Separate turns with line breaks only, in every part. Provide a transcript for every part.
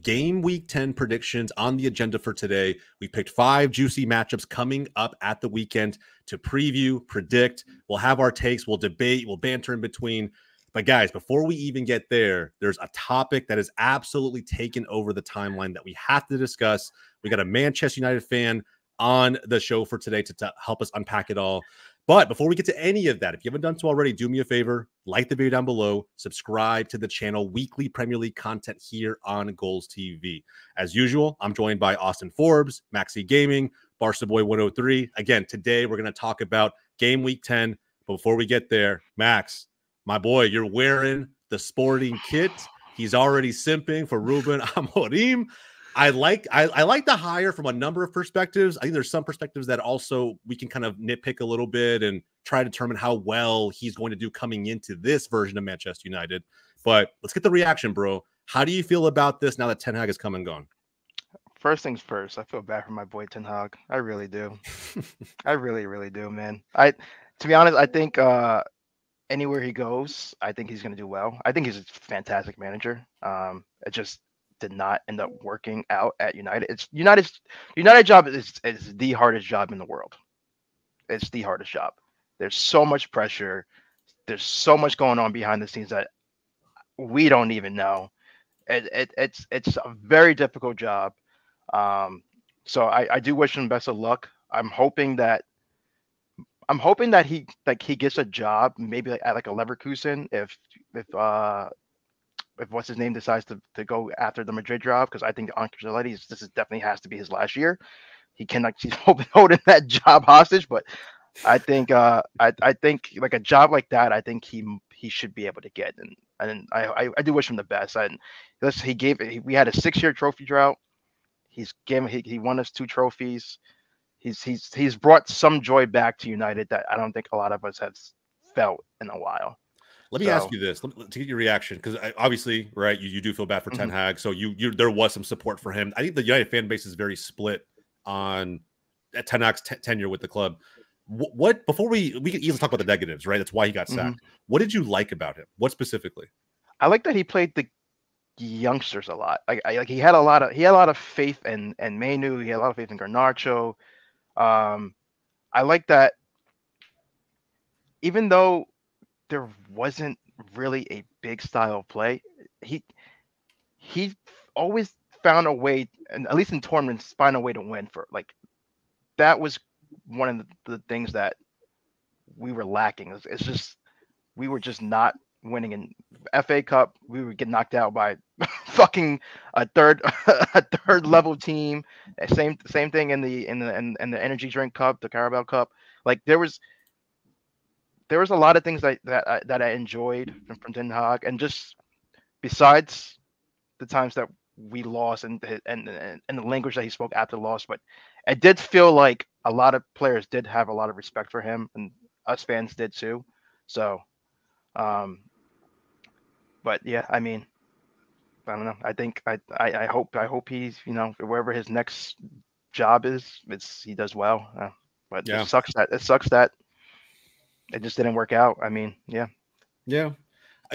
game week 10 predictions on the agenda for today. We picked 5 juicy matchups coming up at the weekend to preview, predict. We'll have our takes, we'll debate, we'll banter in between. But guys, before we even get there, there's a topic that has absolutely taken over the timeline that we have to discuss. We got a Manchester United fan on the show for today to help us unpack it all. But before we get to any of that, if you haven't done so already, do me a favor, like the video down below, subscribe to the channel, weekly Premier League content here on Goals TV. As usual, I'm joined by Austin Forbes, Maxi Gaming, Barca Boy 103. Again, today we're going to talk about game week 10. But before we get there, Max, my boy, you're wearing the sporting kit. He's already simping for Ruben Amorim. I like the hire from a number of perspectives. I think there's some perspectives that also we can kind of nitpick a little bit and try to determine how well he's going to do coming into this version of Manchester United. But let's get the reaction, bro. How do you feel about this now that Ten Hag has come and gone?
First things first, I feel bad for my boy Ten Hag. I really do. I really, really do, man. To be honest, I think anywhere he goes, I think he's going to do well. I think he's a fantastic manager. It just did not end up working out at United. United job is the hardest job in the world. It's the hardest job. There's so much pressure. There's so much going on behind the scenes that we don't even know. It's a very difficult job. So I do wish him best of luck. I'm hoping that he gets a job maybe at a Leverkusen if what's his name decides to go after the Madrid job, because I think Ancelotti this definitely has to be his last year. He's holding that job hostage, but I think I think like a job like that, I think he should be able to get, and I do wish him the best. We had a 6-year trophy drought. He won us 2 trophies. He's brought some joy back to United that I don't think a lot of us have felt in a while.
Let me ask you this to get your reaction, because obviously, right, you do feel bad for Ten Hag, so there was some support for him. I think the United fan base is very split on Ten Hag's tenure with the club. What before we can easily talk about the negatives, right? That's why he got sacked. What did you like about him? What specifically?
I like that he played the youngsters a lot. He had a lot of faith in Manu. He had a lot of faith in Garnacho. I like that even though there wasn't really a big style of play, he always found a way, and at least in tournaments, find a way to win. That was one of the things that we were lacking. It's just we were just not winning in FA Cup. We would get knocked out by fucking a third level team. Same thing in the energy drink cup, the Carabao Cup. There was a lot of things that I enjoyed from Ten Hag, and just besides the times that we lost and the language that he spoke after the loss, but it did feel like a lot of players did have a lot of respect for him, and us fans did too. So, but yeah, I mean, I don't know. I think I hope he's, wherever his next job is, he does well. But yeah. It sucks that it just didn't work out. I mean, yeah.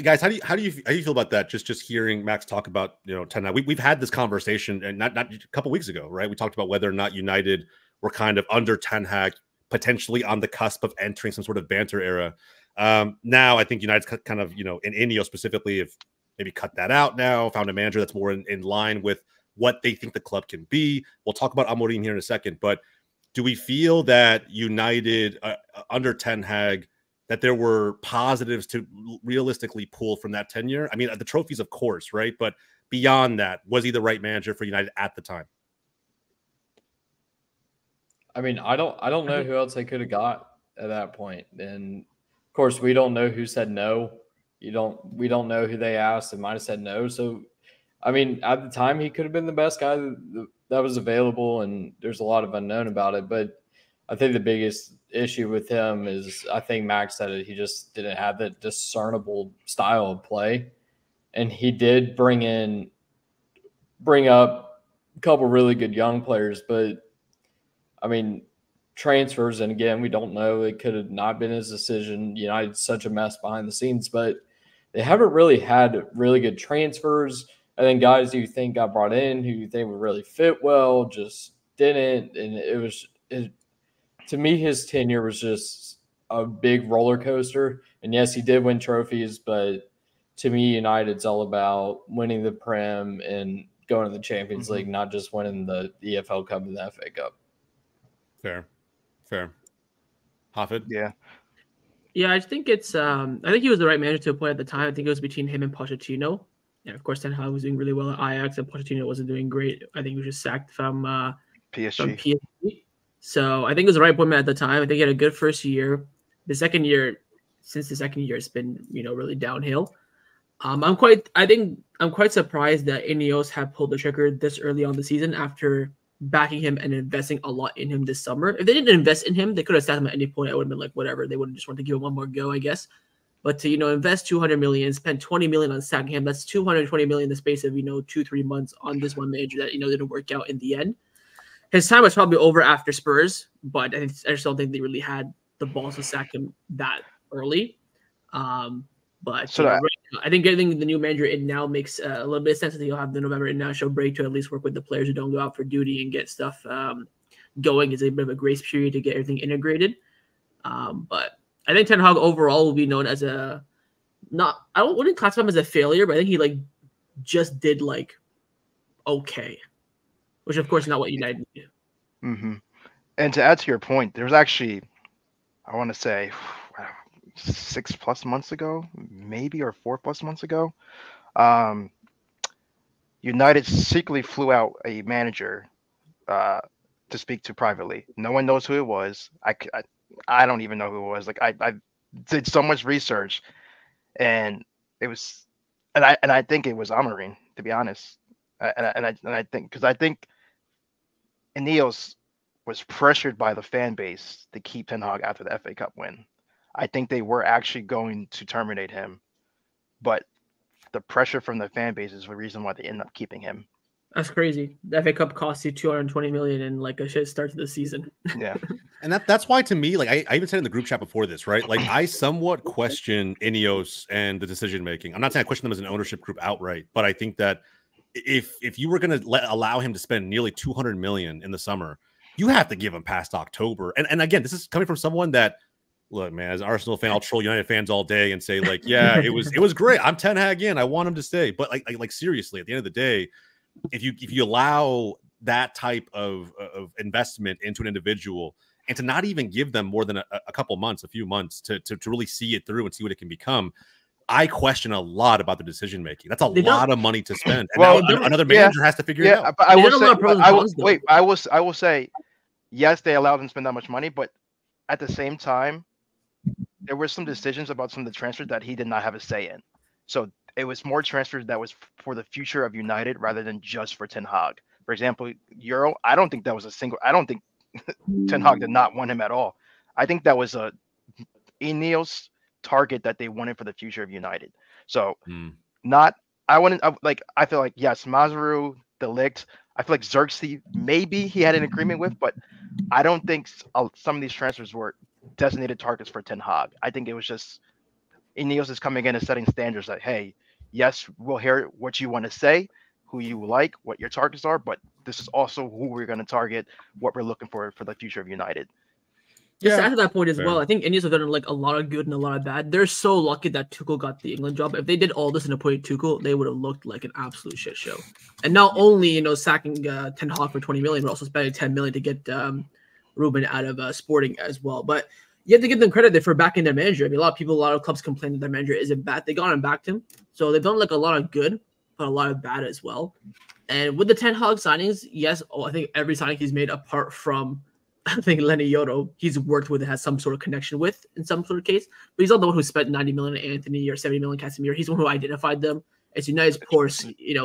Guys, how do you feel about that? Just hearing Max talk about Ten Hag. We've had this conversation, and not a couple weeks ago, right? We talked about whether or not United were kind of under Ten Hag, potentially on the cusp of entering some sort of banter era. Now I think United's kind of in Indio specifically have maybe cut that out now, found a manager that's more in line with what they think the club can be. We'll talk about Amorim here in a second, but do we feel that United under Ten Hag, that there were positives to realistically pull from that tenure? I mean, the trophies, of course, right? But beyond that, was he the right manager for United at the time?
I mean, I don't know who else they could have got at that point. And of course, we don't know who said no. We don't know who they asked and might have said no. So, I mean, at the time, he could have been the best guy that was available, and there's a lot of unknown about it. But I think the biggest issue with him is, I think Max said it, he just didn't have that discernible style of play. And he did bring up a couple really good young players, but I mean, transfers, and again, we don't know. It could have not been his decision. United's such a mess behind the scenes, but they haven't really had really good transfers. And then guys who you think got brought in, who you think would really fit well, just didn't. And to me, his tenure was just a big roller coaster. And yes, he did win trophies, but to me, United's all about winning the Prem and going to the Champions League, not just winning the EFL Cup and the FA Cup.
Fair. Hafid?
Yeah.
Yeah, I think it's I think he was the right manager to appoint at the time. I think it was between him and Pochettino. And of course, Ten Hag was doing really well at Ajax, and Pochettino wasn't doing great. I think he was just sacked from PSG. So I think it was the right appointment at the time. I think he had a good first year. The second year, it's been really downhill. I'm quite surprised that Ineos have pulled the trigger this early on the season after backing him and investing a lot in him this summer. If they didn't invest in him, they could have sacked him at any point. I would have been like, whatever. They would have just wanted to give him one more go, I guess. But to invest 200 million, spend 20 million on sacking him, that's 220 million in the space of 2-3 months on this one manager that didn't work out in the end. His time was probably over after Spurs, but I just don't think they really had the balls to sack him that early. But I think getting the new manager in now makes a little bit of sense. I think you'll have the November international break to at least work with the players who don't go out for duty and get stuff going. Is a bit of a grace period to get everything integrated. But I think Ten Hag overall will be known as I wouldn't classify him as a failure, but I think he just did okay, which of course is not what United did.
Mm-hmm. And to add to your point, there was actually, I want to say, 6+ months ago, maybe, or 4+ months ago, United secretly flew out a manager to speak to privately. No one knows who it was. I don't even know who it was. I did so much research, and it was, and I think it was Amorim, to be honest. I think Ineos was pressured by the fan base to keep Ten Hag after the FA Cup win. I think they were actually going to terminate him, but the pressure from the fan base is the reason why they end up keeping him.
That's crazy. The FA Cup cost you 220 million and a shit start to the season.
Yeah.
And that's why, to me, I even said in the group chat before this, right? I somewhat question Ineos and the decision making. I'm not saying I question them as an ownership group outright, but I think that if you were going to allow him to spend nearly 200 million in the summer, you have to give him past October. And again, this is coming from someone that, look, man, as an Arsenal fan, I'll troll United fans all day and say yeah, it was great. I'm Ten Hag in. I want him to stay. But seriously, at the end of the day, if you allow that type of investment into an individual and to not even give them more than a few months to really see it through and see what it can become, I question a lot about the decision making. That's a lot of money to spend. And now another manager has to figure it out.
But I will say, yes, they allowed them to spend that much money, but at the same time, there were some decisions about some of the transfers that he did not have a say in. So it was more transfers that was for the future of United rather than just for Ten Hag. For example, Euro, I don't think Ten Hag did not want him at all. I think that was a Ineos target that they wanted for the future of United. So I feel like, yes, Masaru, De Ligt, I feel like Xerxes, maybe he had an agreement with, but I don't think some of these transfers were designated targets for Ten Hag. I think it was just Ineos is coming in and setting standards that, hey, yes, we'll hear what you want to say, who you like, what your targets are, but this is also who we're going to target, what we're looking for the future of United.
Just to add to that point as well, I think Ineos have done a lot of good and a lot of bad. They're so lucky that Tuchel got the England job. If they did all this and appointed Tuchel, they would have looked like an absolute shit show. And not only sacking Ten Hag for 20 million, but also spending 10 million to get Ruben out of Sporting as well. But you have to give them credit for backing their manager. I mean, a lot of clubs complain that their manager isn't bad. They got him, backed him, so they've done a lot of good, but a lot of bad as well. And with the Ten Hag signings, yes, I think every signing he's made, apart from I think Lenny Yoro, he's worked with and has some sort of connection with in some sort of case. But he's not the one who spent 90 million on Anthony or 70 million on Casemiro. He's the one who identified them. It's United's poor,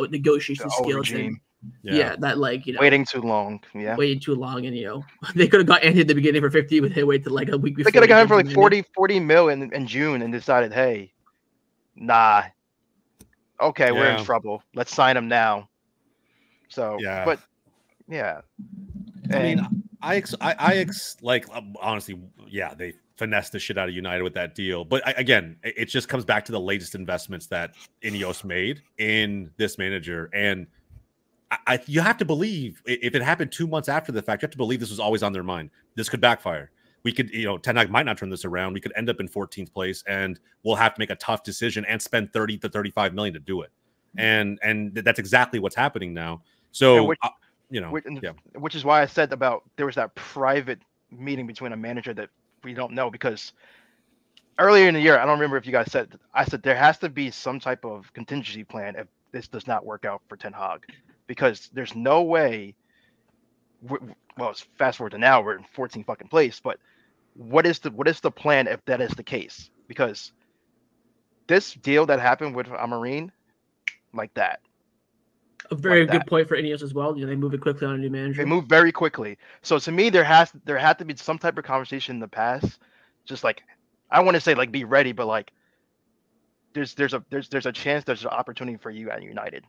negotiation skills. And,
waiting too long. Yeah,
waiting too long, and they could have got Anthony at the beginning for 50, but they waited like a week before.
They could have got him for 40 mil in June and decided, hey, nah, okay, we're in trouble. Let's sign him now. So, but yeah,
I mean, honestly, yeah, they finesse the shit out of United with that deal. But again, it just comes back to the latest investments that Ineos made in this manager. And you have to believe, if it happened 2 months after the fact, you have to believe this was always on their mind. This could backfire. We could, Ten Hag might not turn this around. We could end up in 14th place, and we'll have to make a tough decision and spend 30 to 35 million to do it. And that's exactly what's happening now. So,
which is why I said about there was that private meeting between a manager that we don't know, because earlier in the year, I don't remember if you guys said, I said there has to be some type of contingency plan if this does not work out for Ten Hag, because there's no way. Well, it's fast forward to now, we're in 14th fucking place, but what is the plan if that is the case? Because this deal that happened with Amorim, like that.
A very good point for Ineos as well. They move it quickly on a new manager.
They move very quickly. So to me, there had to be some type of conversation in the past. Just like, I want to say like be ready, but like there's a chance there's an opportunity for you at United.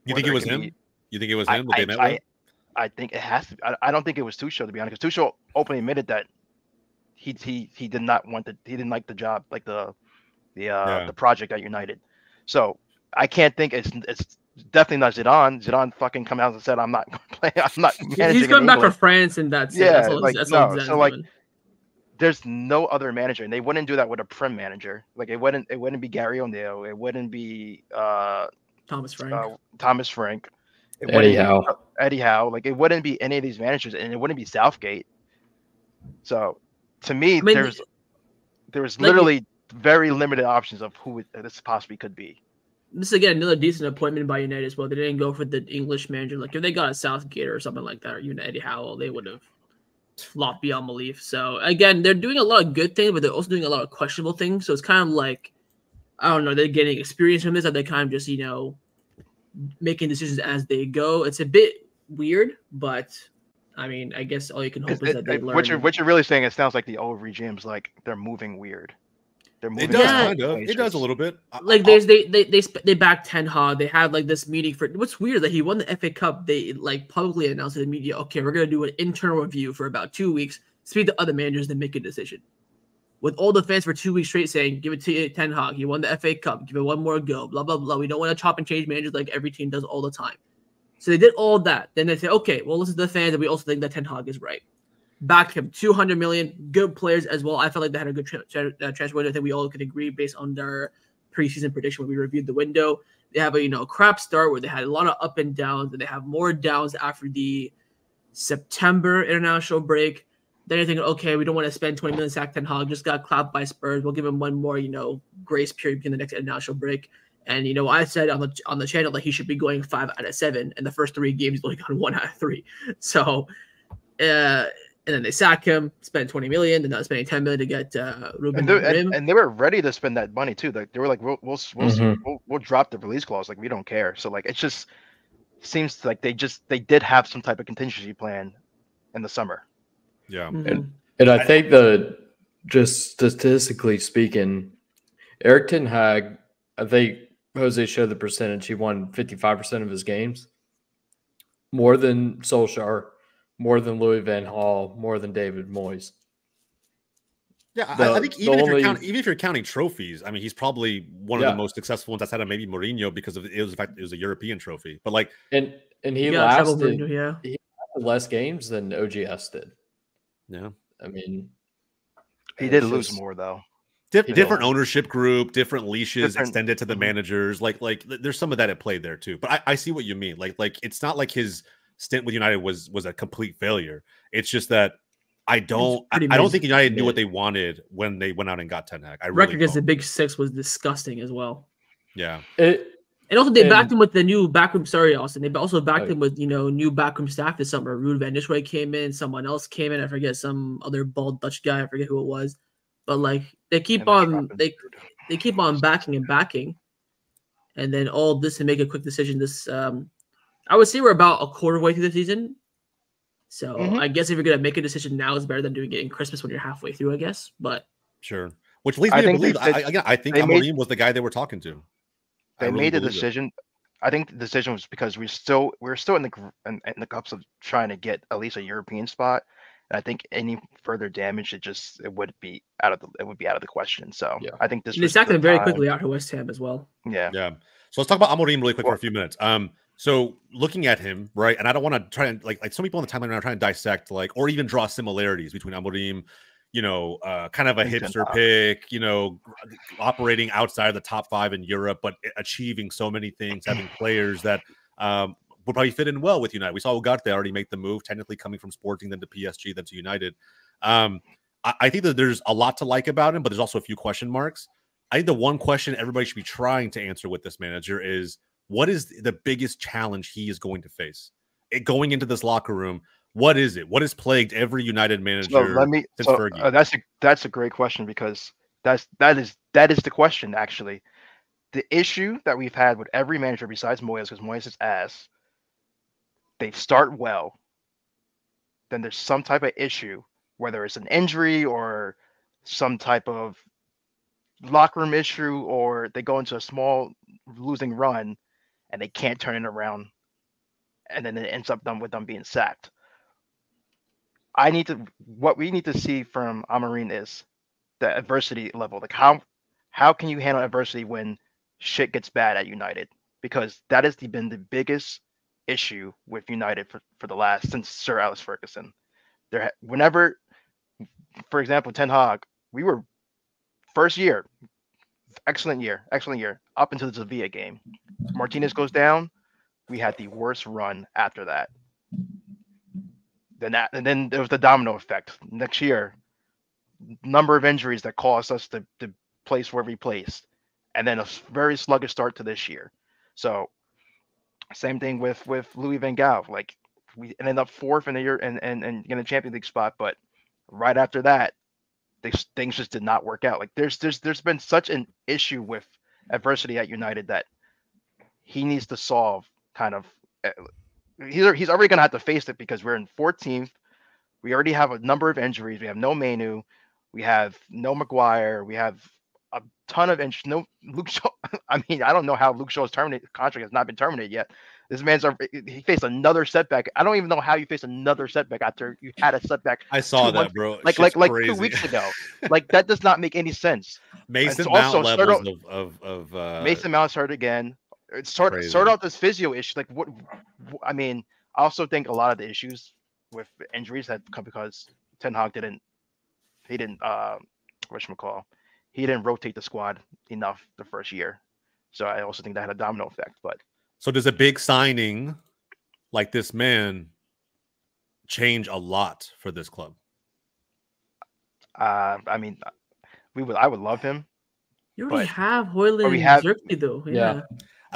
You think it was him? You think it was him that they met with?
I think it has to be. I don't think it was Tuchel, to be honest, because Tuchel openly admitted that he did not want he didn't like the job, like the project at United. So I can't think it's definitely not Zidane. Zidane fucking come out and said, "I'm not playing. I'm not managing."
He's coming back for France, and that's
yeah.
That's all
so like, there's no other manager, and they wouldn't do that with a Prem manager. Like it wouldn't be Gary O'Neill. It wouldn't be
Thomas Frank.
Thomas Frank.
Eddie Howe.
Eddie Howe. Like it wouldn't be any of these managers, and it wouldn't be Southgate. So to me, there was literally very limited options of who this possibly could be.
This is, again, another decent appointment by United as well. They didn't go for the English manager. Like, if they got a Southgate or something like that, or even Eddie Howe, they would have flopped beyond belief. So, again, they're doing a lot of good things, but they're also doing a lot of questionable things. So, it's kind of like, I don't know, they're getting experience from this, or they're kind of just, making decisions as they go. It's a bit weird, but, I mean, I guess all you can hope is that they learn.
What you're really saying, it sounds like the old regimes, like, they're moving weird.
It does kind of. It does a little bit.
Like they backed Ten Hag. They had like this meeting for. What's weird that he won the FA Cup. They like publicly announced to the media, okay, we're gonna do an internal review for about 2 weeks, speak to other managers, then make a decision. With all the fans for 2 weeks straight saying, give it to Ten Hag. He won the FA Cup. Give it one more go. Blah blah blah. We don't want to chop and change managers like every team does all the time. So they did all that. Then they say, okay, well, listen to the fans, and we also think that Ten Hag is right. Backed him, 200 million, good players as well. I felt like they had a good transfer window. I think we all could agree based on their preseason prediction when we reviewed the window. They have a crap start where they had a lot of up and downs, and they have more downs after the September international break. Then you're thinking, okay, we don't want to spend 20 million sack Ten Hag, just got clapped by Spurs. We'll give him one more, grace period between the next international break. And I said on the channel that he should be going 5 out of 7, and the first 3 games he's only gone 1 out of 3. So and then they sack him, spend 20 million, and not spending 10 million to get Ruben.
And they were ready to spend that money too. Like they were like, we'll drop the release clause. Like we don't care. So like it just seems like they did have some type of contingency plan in the summer.
Yeah,
and I think just statistically speaking, Erik ten Hag, I think Jose showed the percentage. He won 55% of his games, more than Solskjaer, more than Louis van Gaal, more than David Moyes.
Yeah, I think even if you're counting trophies, I mean, he's probably one of the most successful ones outside of maybe Mourinho because of the fact it was a European trophy. But like,
and he lasted Mourinho, he lasted less games than OGS did.
Yeah,
I mean,
he did lose more though.
Different ownership group, different leashes extended to the managers. Like there's some of that at play there too. But I see what you mean. Like it's not like his stint with United was a complete failure. It's just that I don't think United knew what they wanted when they went out and got Ten Hag.
Record against the Big Six was disgusting as well.
Yeah.
And also they backed him with the new backroom. Sorry, Austin. They also backed him with new backroom staff this summer. Ruud van Nistelrooy came in. Someone else came in. I forget, some other bald Dutch guy. I forget who it was. But like they keep on backing and backing, and then all this to make a quick decision. This I would say we're about a quarter way through the season. So I guess if you're gonna make a decision now, it's better than doing it in Christmas when you're halfway through, I guess. But
sure, which leads me to believe. I think Amorim was the guy they were talking to.
They made a decision. I think the decision was because we're still in the cups of trying to get at least a European spot, And I think any further damage, it would be out of the question. So
Yeah.
I think this
They
was
sacked
the
him very
time.
quickly after West Ham as well.
Yeah.
Yeah. So let's talk about Amorim really quick for a few minutes. So looking at him, right, and I don't want to try and like some people on the timeline are trying to dissect or even draw similarities between Amorim, kind of a hipster pick, operating outside of the top 5 in Europe, but achieving so many things, having players that would probably fit in well with United. We saw Ugarte already make the move, technically coming from Sporting, then to PSG, then to United. I think that there's a lot to like about him, but there's also a few question marks. I think the one question everybody should be trying to answer with this manager is, what is the biggest challenge he is going to face? Going into this locker room, what is it? What has plagued every United manager since Fergie?
That's a great question, because that is the question, actually. The issue that we've had with every manager besides Moyes, because Moyes is ass, they start well, then there's some type of issue, whether it's an injury or some type of locker room issue, or they go into a small losing run and they can't turn it around, and then it ends up with them being sacked. What we need to see from Amorim is the adversity level. Like how can you handle adversity when shit gets bad at United? Because that has been the biggest issue with United for the last, since Sir Alex Ferguson. Whenever, for example, Ten Hag, we were first year, excellent year, up until the Sevilla game. Martinez goes down, we had the worst run after that. And then there was the domino effect. Next year, number of injuries that caused us to place where we placed, and then a very sluggish start to this year. So same thing with Louis van Gaal. Like, we ended up 4th in the year and in a Champions League spot, but right after that, things just did not work out. Like, there's been such an issue with adversity at United that he needs to solve. Kind of, he's already going to have to face it, because we're in 14th. We already have a number of injuries. We have no Manu, we have no Maguire, we have a ton of injuries. No Luke Shaw. I mean, I don't know how Luke Shaw's contract has not been terminated yet. This he faced another setback. I don't even know how you face another setback after you had a setback.
I saw that, bro.
Like 2 weeks ago. Like, that does not make any sense.
Mason Mount levels of
Mason Mount's hurt again. Sort out this physio issue. Like, what? I mean, I also think a lot of the issues with injuries had come because Ten Hag didn't rotate the squad enough the first year. So I also think that had a domino effect. But
so does a big signing like this man change a lot for this club?
I mean, I would love him.
You already have Højlund and Xerxes, though. Yeah.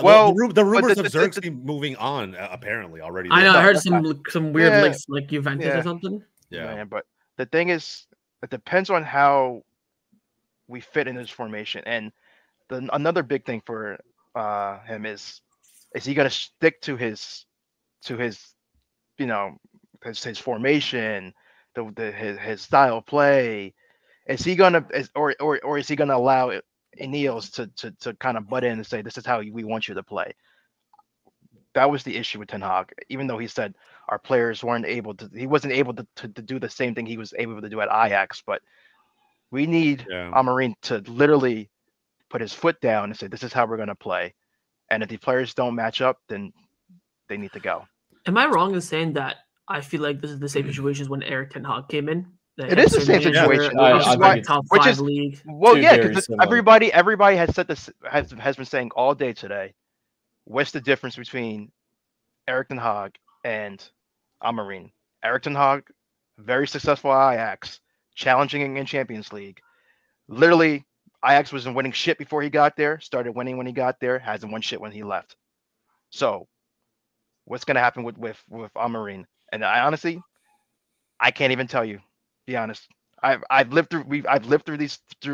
Well, the rumors of Xerxes moving on apparently already.
I know. I heard some weird links, like Juventus or something.
Yeah, but the thing is, it depends on how we fit in this formation. And another big thing for him is he going to stick to his his formation, his style of play? Is he gonna or is he gonna allow Ineos to kind of butt in and say, this is how we want you to play? That was the issue with Ten Hag. Even though he said our players weren't able to, he wasn't able to do the same thing he was able to do at Ajax. But we need Amorim to literally put his foot down and say, this is how we're going to play. And if the players don't match up, then they need to go.
Am I wrong in saying that I feel like this is the same situation as when Erik Ten Hag came in?
It is the same situation.
Top 5 league.
Well, yeah, because everybody has said this, has been saying all day today. What's the difference between Erik Ten Hag and Amorim? Erik Ten Hag, very successful at Ajax, challenging in Champions League. Literally, Ajax wasn't winning shit before he got there. Started winning when he got there. Hasn't won shit when he left. So, what's going to happen with Amorim? And I honestly can't even tell you. Be honest. I've lived through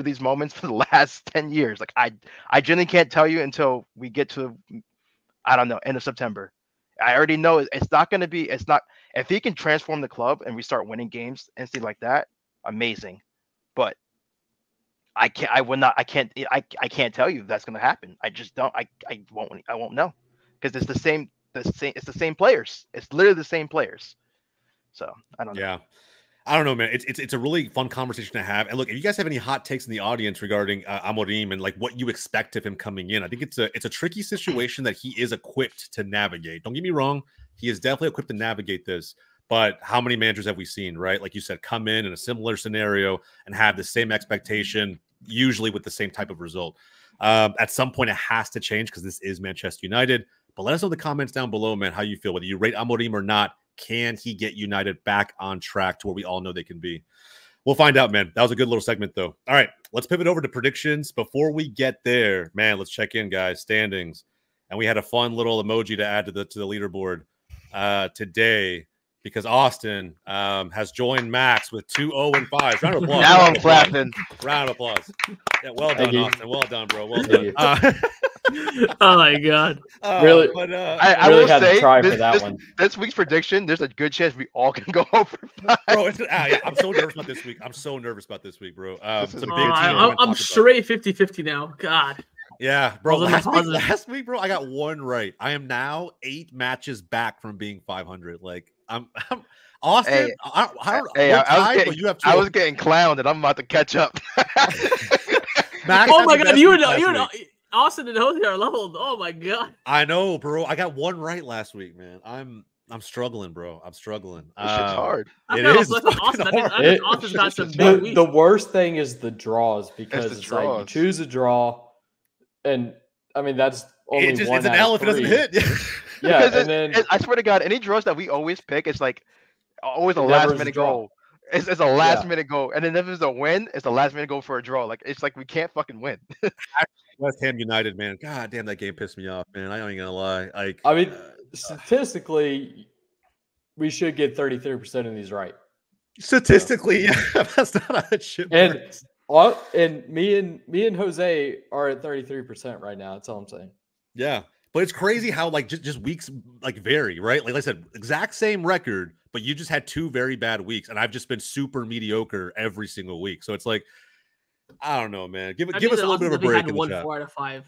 these moments for the last 10 years. Like, I genuinely can't tell you until we get to, I don't know, end of September. I already know it's not going to be. It's not. If he can transform the club and we start winning games and stuff like that, amazing. But I can't tell you if that's going to happen. I just don't. I won't know, because it's the same. It's the same players. It's literally the same players. So I don't know.
Yeah. I don't know, man. It's a really fun conversation to have. And look, if you guys have any hot takes in the audience regarding Amorim and like what you expect of him coming in, I think it's a tricky situation that he is equipped to navigate. Don't get me wrong, he is definitely equipped to navigate this. But how many managers have we seen, right? Like you said, come in a similar scenario and have the same expectation, usually with the same type of result. At some point, it has to change because this is Manchester United. But let us know in the comments down below, man, how you feel, whether you rate Amorim or not. Can he get United back on track to where we all know they can be? We'll find out, man. That was a good little segment, though. All right, let's pivot over to predictions. Before we get there, man, let's check in, guys. Standings. And we had a fun little emoji to add to the leaderboard today because Austin has joined Max with 2-0-5. Round of applause.
Now I'm clapping.
Round of applause. Yeah, well done, Austin. Well done, bro. Well
Thank
done.
Oh my god!
Really,
but
I
really
will
had to
say
try for that one.
this week's prediction, there's a good chance we all can go over 5.
bro, yeah, I'm so nervous about this week. I'm so nervous about this week, bro.
This is
Some
a
big
big
teams
team.
we're gonna
I'm
talk
straight 50-50 now. God.
Yeah, bro.
Positive.
Last week, bro, I got one right. I am now 8 matches back from being 500. Like I'm Austin.
Hey,
I
was getting clowned, and I'm about to catch up.
Max
Oh
had
my
the
god!
best
You
week
and
last week.
Austin and Jose are leveled. Oh my god!
I know, bro. I got one right last week, man. I'm struggling, bro. I'm struggling.
This shit's hard.
It is.
Austin. I think Austin's got some big weeks.
The worst thing is the draws because
the
it's like you
draws.
choose a draw, and I mean that's only
It's
one
an
out
L
of
if it doesn't
3.
hit.
Yeah,
Because
and then
I swear to God, any draws that we always pick, it's like always a
It never
last
is a
minute
draw.
goal. It's a last minute goal, and then if it's a win, it's a last minute goal for a draw. Like it's like we can't fucking win.
West Ham United, man. God damn, that game pissed me off, man. I ain't gonna lie. Like,
I mean, statistically, we should get 33% of these right.
statistically, yeah, that's not how it should
And
work.
and me and Jose are at 33% right now. That's all I'm saying.
Yeah, but it's crazy how like just weeks like vary, right? Like I said, exact same record, but you just had 2 very bad weeks, and I've just been super mediocre every single week. So it's like, I don't know, man. Give us a little bit of a break.
Had
in the
one
chat.
4 out of 5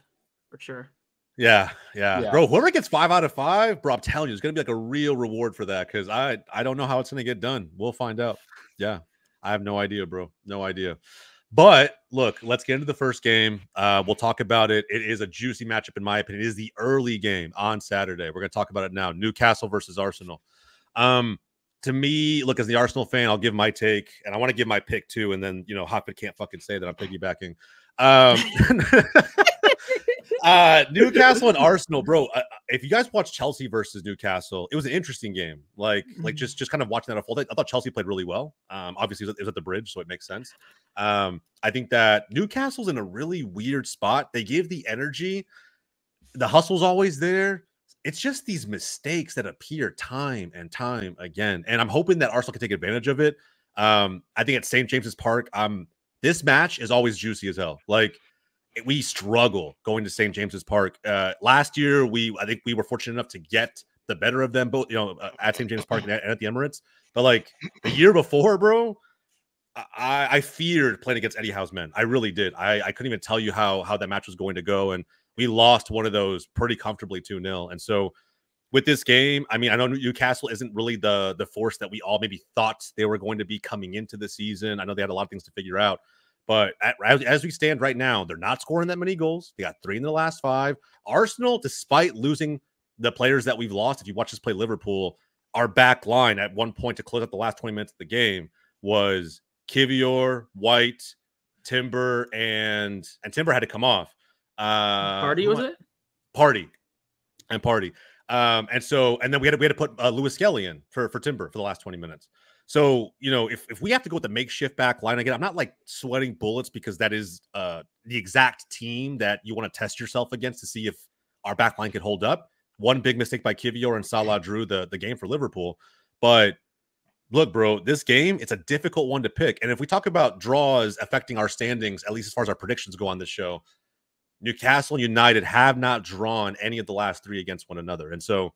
for sure.
Yeah,
Yeah.
bro. Whoever gets 5 out of 5, bro, I'm telling you, it's gonna be like a real reward for that because I don't know how it's gonna get done. We'll find out. Yeah, I have no idea, bro. No idea. But look, let's get into the first game. We'll talk about it. It is a juicy matchup, in my opinion. It is the early game on Saturday. We're gonna talk about it now. Newcastle versus Arsenal. To me, look, as the Arsenal fan, I'll give my take, and I want to give my pick too. And then Hoffman can't fucking say that I'm piggybacking. Newcastle and Arsenal, bro. If you guys watch Chelsea versus Newcastle, it was an interesting game. Like just kind of watching that unfold. I thought Chelsea played really well. Obviously, it was at the Bridge, so it makes sense. I think that Newcastle's in a really weird spot. They give the energy, the hustle's always there. It's just these mistakes that appear time and time again. And I'm hoping that Arsenal can take advantage of it. I think at St. James's Park, this match is always juicy as hell. Like, we struggle going to St. James's Park. Last year, I think we were fortunate enough to get the better of them both, at St. James's Park and at the Emirates. But like the year before, bro, I feared playing against Eddie Howe's men. I really did. I couldn't even tell you how that match was going to go, and we lost one of those pretty comfortably 2-0. And so with this game, I mean, I know Newcastle isn't really the force that we all maybe thought they were going to be coming into the season. I know they had a lot of things to figure out. But as we stand right now, they're not scoring that many goals. They got 3 in the last 5. Arsenal, despite losing the players that we've lost, if you watch us play Liverpool, our back line at one point to close out the last 20 minutes of the game was Kivior, White, Timber, and Timber had to come off.
Party was it?
Party. And then we had to put Lewis Skelly in for Timber for the last 20 minutes. So, if we have to go with the makeshift back line again, I'm not like sweating bullets because that is the exact team that you want to test yourself against to see if our back line could hold up. One big mistake by Kivior and Salah drew the game for Liverpool. But look, bro, this game, it's a difficult one to pick. And if we talk about draws affecting our standings, at least as far as our predictions go on this show, Newcastle and United have not drawn any of the last 3 against one another. And so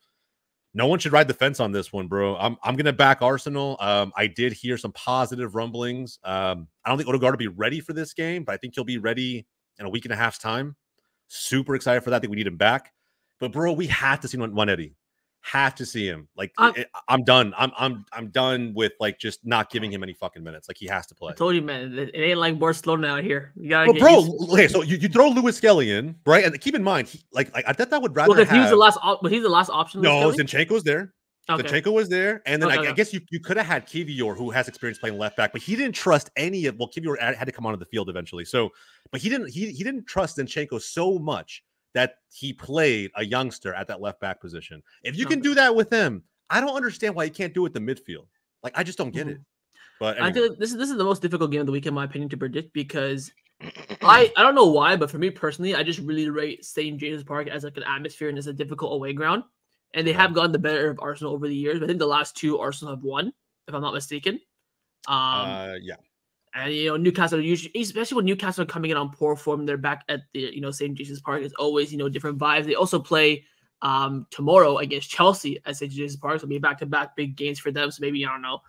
no one should ride the fence on this one, bro. I'm going to back Arsenal. I did hear some positive rumblings. I don't think Odegaard will be ready for this game, but I think he'll be ready in a week and a half's time. Super excited for that. I think we need him back. But, bro, we have to see Nwaneri. Have to see him. Like I'm done. I'm done with like just not giving him any fucking minutes. Like he has to play.
I told you, man. It ain't like Barcelona out here. You gotta
get okay, so you throw Lewis Skelly in, right? And keep in mind, I thought that would rather.
Well, if he was the last, but he's the last option.
No, Zinchenko's there.
Okay.
Zinchenko was there, and then I guess you could have had Kivior, who has experience playing left back, but he didn't trust any of. Well, Kivior had to come onto the field eventually, so but he didn't trust Zinchenko so much that he played a youngster at that left back position. If you can do that with him, I don't understand why you can't do it in the midfield. Like, I just don't get it. But anyway.
I feel like this is the most difficult game of the week, in my opinion, to predict, because I don't know why, but for me personally, I just really rate St. James's Park as like an atmosphere and as a difficult away ground. And they have gotten the better of Arsenal over the years. But I think the last two Arsenal have won, if I'm not mistaken.
Yeah.
And, Newcastle, usually, especially when Newcastle are coming in on poor form, they're back at the, St. James's Park. It's always, different vibes. They also play tomorrow against Chelsea at St. James's Park. So it'll be back-to-back big games for them. So maybe, I don't know,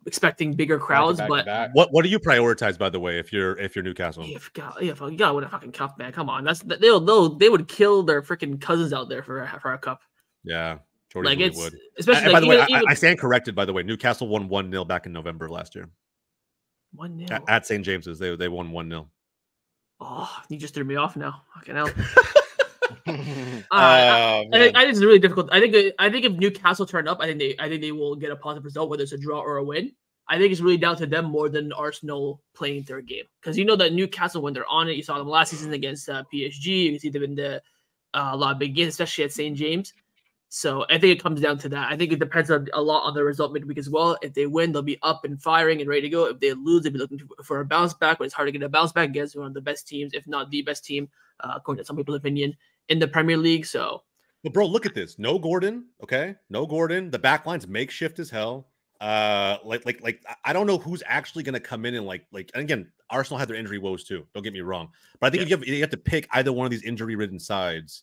expecting bigger crowds. But
what do you prioritize, by the way, if you're Newcastle?
You gotta win a fucking cup, man. Come on. They would kill their freaking cousins out there for a cup.
Yeah. Jordan really would.
Especially
by the way, I stand corrected, by the way. Newcastle won 1-0 back in November last year.
1-0
at St. James's, they won 1-0.
Oh, you just threw me off now. Fucking hell. I think it's really difficult. I think if Newcastle turn up, I think they will get a positive result, whether it's a draw or a win. I think it's really down to them more than Arsenal playing their game, because that Newcastle, when they're on it, you saw them last season against PSG. You can see them in a lot of big games, especially at St. James. So I think it comes down to that. I think it depends a lot on the result midweek as well. If they win, they'll be up and firing and ready to go. If they lose, they'll be looking for a bounce back, but it's hard to get a bounce back against one of the best teams, if not the best team, according to some people's opinion, in the Premier League. So,
but bro, look at this. No Gordon, okay? No Gordon. The back line's makeshift as hell. I don't know who's actually going to come in and and again, Arsenal had their injury woes too. Don't get me wrong, but I think if you have to pick either one of these injury-ridden sides,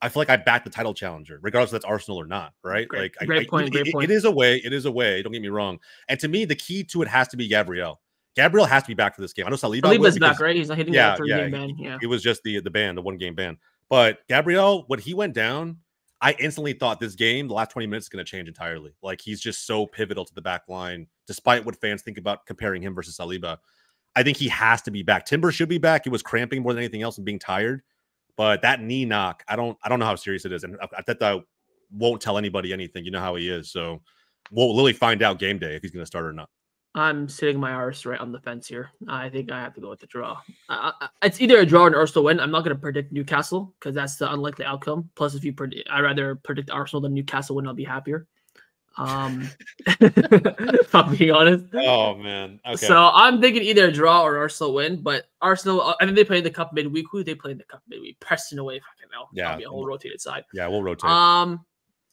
I feel like I back the title challenger, regardless if that's Arsenal or not, right?
Great point.
It is a way. It is a way. Don't get me wrong. And to me, the key to it has to be Gabriel. Gabriel has to be back for this game. I know Saliba's
back, right? He's not hitting the game ban. Yeah,
it was just the ban, the 1-game ban. But Gabriel, when he went down, I instantly thought this game, the last 20 minutes, is going to change entirely. Like, he's just so pivotal to the back line, despite what fans think about comparing him versus Saliba. I think he has to be back. Timber should be back. He was cramping more than anything else and being tired. But that knee knock, I don't know how serious it is. And I bet that won't tell anybody anything. You know how he is. So we'll literally find out game day if he's going to start or not.
I'm sitting my arse right on the fence here. I think I have to go with the draw. It's either a draw or an Arsenal win. I'm not going to predict Newcastle because that's the unlikely outcome. Plus, I'd rather predict Arsenal than Newcastle win. I'll be happier. If I'm being honest.
Oh man. Okay.
So I'm thinking either a draw or Arsenal win, but Arsenal, I think they play in the cup midweek. Who they play in the cup midweek? Preston away, fucking hell.
Yeah.
That'll be a whole rotated side.
Yeah, we'll rotate.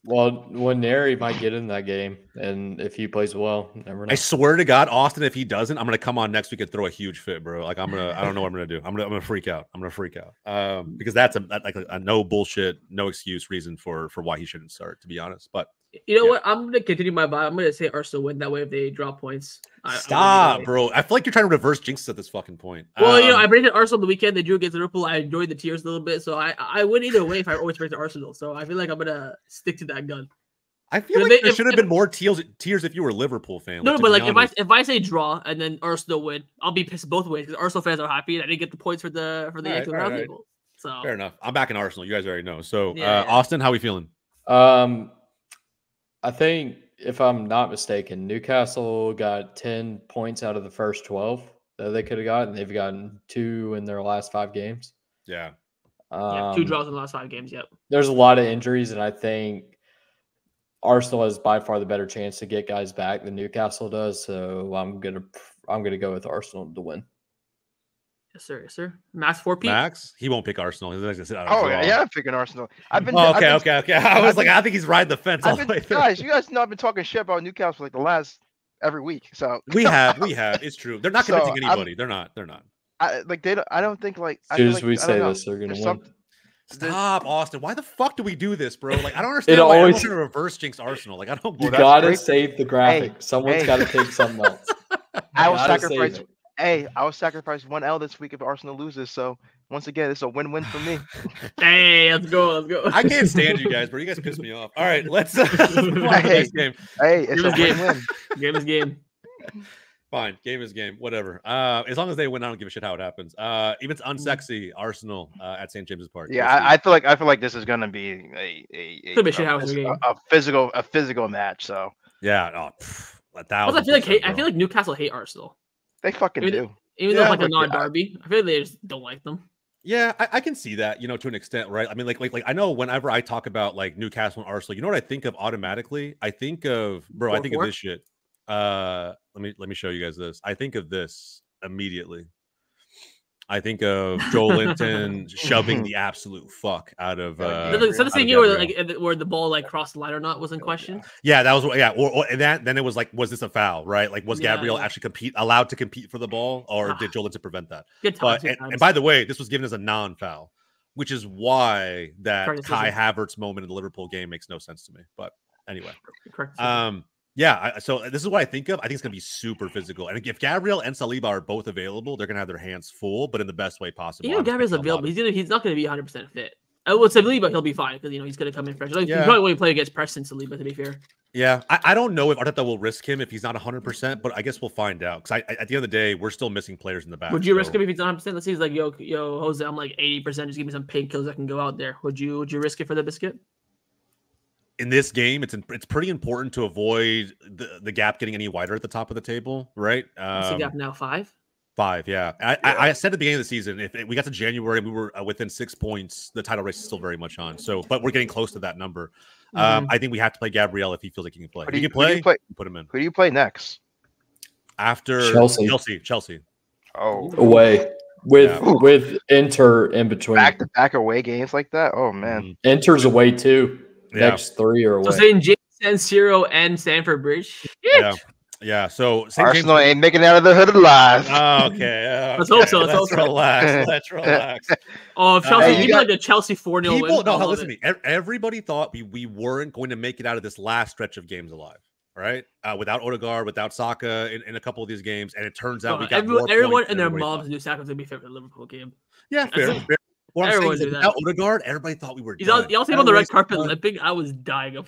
Well, Neri might get in that game, and if he plays well, never know.
I swear to God, Austin, if he doesn't, I'm gonna come on next week and throw a huge fit, bro. Like I don't know what I'm gonna do. I'm gonna freak out. Because that's a no bullshit, no excuse reason for why he shouldn't start, to be honest. But
you know what? I'm gonna continue my vibe. I'm gonna say Arsenal win. That way, if they draw points,
stop, bro. I feel like you're trying to reverse jinx at this fucking point.
Well, I predicted Arsenal the weekend. They drew against Liverpool. I enjoyed the tears a little bit, so I win either way if I always predicted Arsenal. So I feel like I'm gonna stick to that gun.
I feel like there should have been more tears if you were a Liverpool fan.
No, but if I say draw and then Arsenal win, I'll be pissed both ways because Arsenal fans are happy and I didn't get the points for the Yanks Roundtable. So
fair enough. I'm back in Arsenal. You guys already know. So Austin, how are we feeling?
I think, if I'm not mistaken, Newcastle got 10 points out of the first 12 that they could have gotten. They've gotten 2 in their last 5 games.
Yeah.
2 draws in the last 5 games. Yep.
There's a lot of injuries, and I think Arsenal has by far the better chance to get guys back than Newcastle does. So I'm gonna go with Arsenal to win.
Yes, sir. Max 4P.
Max, he won't pick Arsenal.
I'm picking Arsenal.
Okay. I was I think he's riding the fence all the way through.
Guys, you guys know I've been talking shit about Newcastle like the last every week. So
we have. It's true. They're not convincing anybody. They're not.
I don't think like.
As soon as we say this, they're gonna win.
Stop, Austin. Why the fuck do we do this, bro? Like, I don't understand why everyone's going to reverse jinx Arsenal. Like, I don't.
You gotta save the graphic. Someone's got to take something else.
I will sacrifice. I will sacrifice 1 L this week if Arsenal loses. So Once again, it's a win-win for me.
Hey, let's go.
I can't stand you guys, bro. You guys piss me off. All right, let's move on to the next game.
Hey, it's a win-win.
Game is game.
Fine, game is game. Whatever. As long as they win, I don't give a shit how it happens. Even it's unsexy Arsenal at St. James's Park.
Yeah, I feel like this is gonna be a physical match. So
yeah, 1,000%.
I feel like Newcastle hate Arsenal.
They fucking do.
Even though it's like a non-derby, I feel like they just don't like them.
Yeah, I can see that, to an extent, right? I mean, like I know whenever I talk about like Newcastle and Arsenal, you know what I think of automatically? I think of I think of this shit. Let me show you guys this. I think of this immediately. I think of Joe Linton shoving the absolute fuck out of.
So the same year where the ball like crossed the line or not was in question.
Yeah, that was and then it was like, was this a foul? Right? Like, was Gabriel actually allowed to compete for the ball, or did Joe Linton prevent that? And by the way, this was given as a non-foul, which is why that Kai Havertz moment in the Liverpool game makes no sense to me. But anyway, yeah, so this is what I think of. I think it's going to be super physical. And if Gabriel and Saliba are both available, they're going to have their hands full, but in the best way possible.
Gabriel's available. He's not going to be 100% fit. With Saliba, he'll be fine because, he's going to come in fresh. He probably won't play against Preston Saliba, to be fair.
Yeah, I don't know if Arteta will risk him if he's not 100%, but I guess we'll find out. Because at the end of the day, we're still missing players in the back.
Would you risk him if he's not 100%? Let's say he's like, yo, Jose, I'm like 80%. Just give me some painkillers that can go out there. Would you risk it for the biscuit?
In this game, it's pretty important to avoid the gap getting any wider at the top of the table, right?
What's the gap now? 5?
5, yeah. I said at the beginning of the season, if we got to January and we were within 6 points, the title race is still very much on. So, but we're getting close to that number. I think we have to play Gabriel if he feels like he can play. He can play. Put him in.
Who do you play next?
After Chelsea.
Oh,
away with Inter in between.
Back-to-back away games like that. Oh man,
Inter's away too. Next 3 are away.
So St. James, San Siro, and Stamford Bridge.
Yeah. So
Arsenal ain't making it out of the hood alive.
Okay.
Let's hope so.
Let's relax. Let's relax.
Oh, if Chelsea, you like a Chelsea 4-0 win.
No, listen to me. Everybody thought we weren't going to make it out of this last stretch of games alive. Right? Without Odegaard, without Saka in a couple of these games, and it turns out we got
everyone and their moms knew Saka was going to be fit for the Liverpool game.
Yeah, fair. What I'm saying is without Odegaard, everybody thought we were done.
Y'all see him on the red carpet limping? I was dying of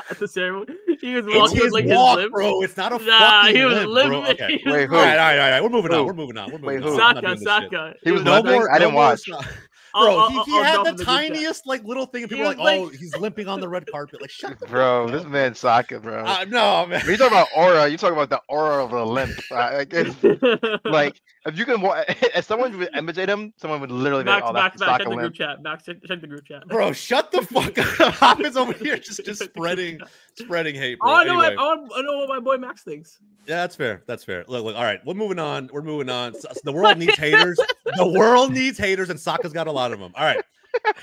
at the ceremony. He was walking with like his limp.
Bro. It's not a fucking
he was
limp,
limping.
bro. Okay. Wait, all right. We're moving on.
Wait, who?
Saka.
He was limping? I didn't watch.
Bro, he had the tiniest little thing, and people were like, "Oh, he's limping on the red carpet." Like, shut up,
bro. This man's Saka, bro.
No, man.
When you talk about aura, you talk about the aura of a limp. Like, if you can, if someone would imitate him, someone would literally be like, "Oh, that's Saka limp."
Check the group chat.
Bro, shut the fuck up. Hop is over here just spreading hate. Bro.
I know what my boy Max thinks.
Yeah, that's fair. Look. All right, we're moving on. So the world needs haters. The world needs haters, and Saka's got a lot of them. All right,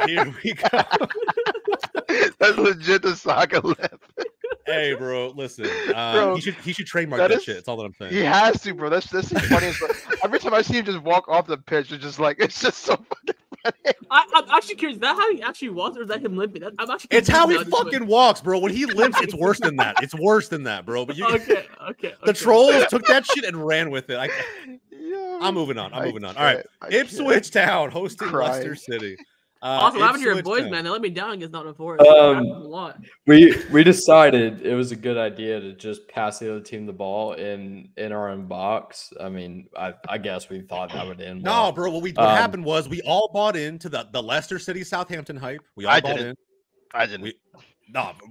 here we go.
That's legit the Saka lip.
Hey, bro, listen. Bro, he should trademark that shit. That's all that I'm saying.
He has to, bro. That's funny. Every time I see him just walk off the pitch, it's just so fucking funny.
I'm actually curious. Is that how he actually walks, or is that him limping? I'm actually.
It's how he fucking walks, bro. When he limps, it's worse than that. It's worse than that, bro. But
okay.
The trolls took that shit and ran with it. I'm moving on. All right, Ipswich Town hosting Leicester City.
Also, what happened to your boys, man? They let me down against Nottingham Forest.
We decided it was a good idea to just pass the other team the ball in our own box. I mean, I guess we thought that would end.
No, bro. What happened was we all bought into the Leicester City Southampton hype. We all bought in.
I didn't.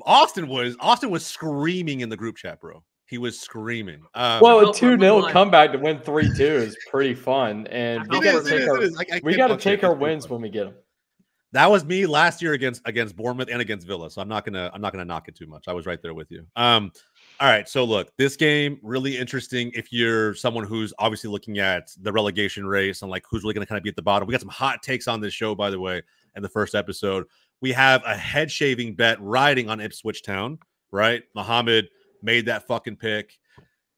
Austin was screaming in the group chat, bro. He was screaming.
Well, a 2-0 comeback to win 3-2 is pretty fun, and we got to take our wins when we get them.
That was me last year against Bournemouth and against Villa, so I'm not gonna knock it too much. I was right there with you. All right, so look, this game really interesting if you're someone who's obviously looking at the relegation race and like who's really gonna kind of be at the bottom. We got some hot takes on this show, by the way, in the first episode. We have a head shaving bet riding on Ipswich Town, right? Mohammed made that fucking pick.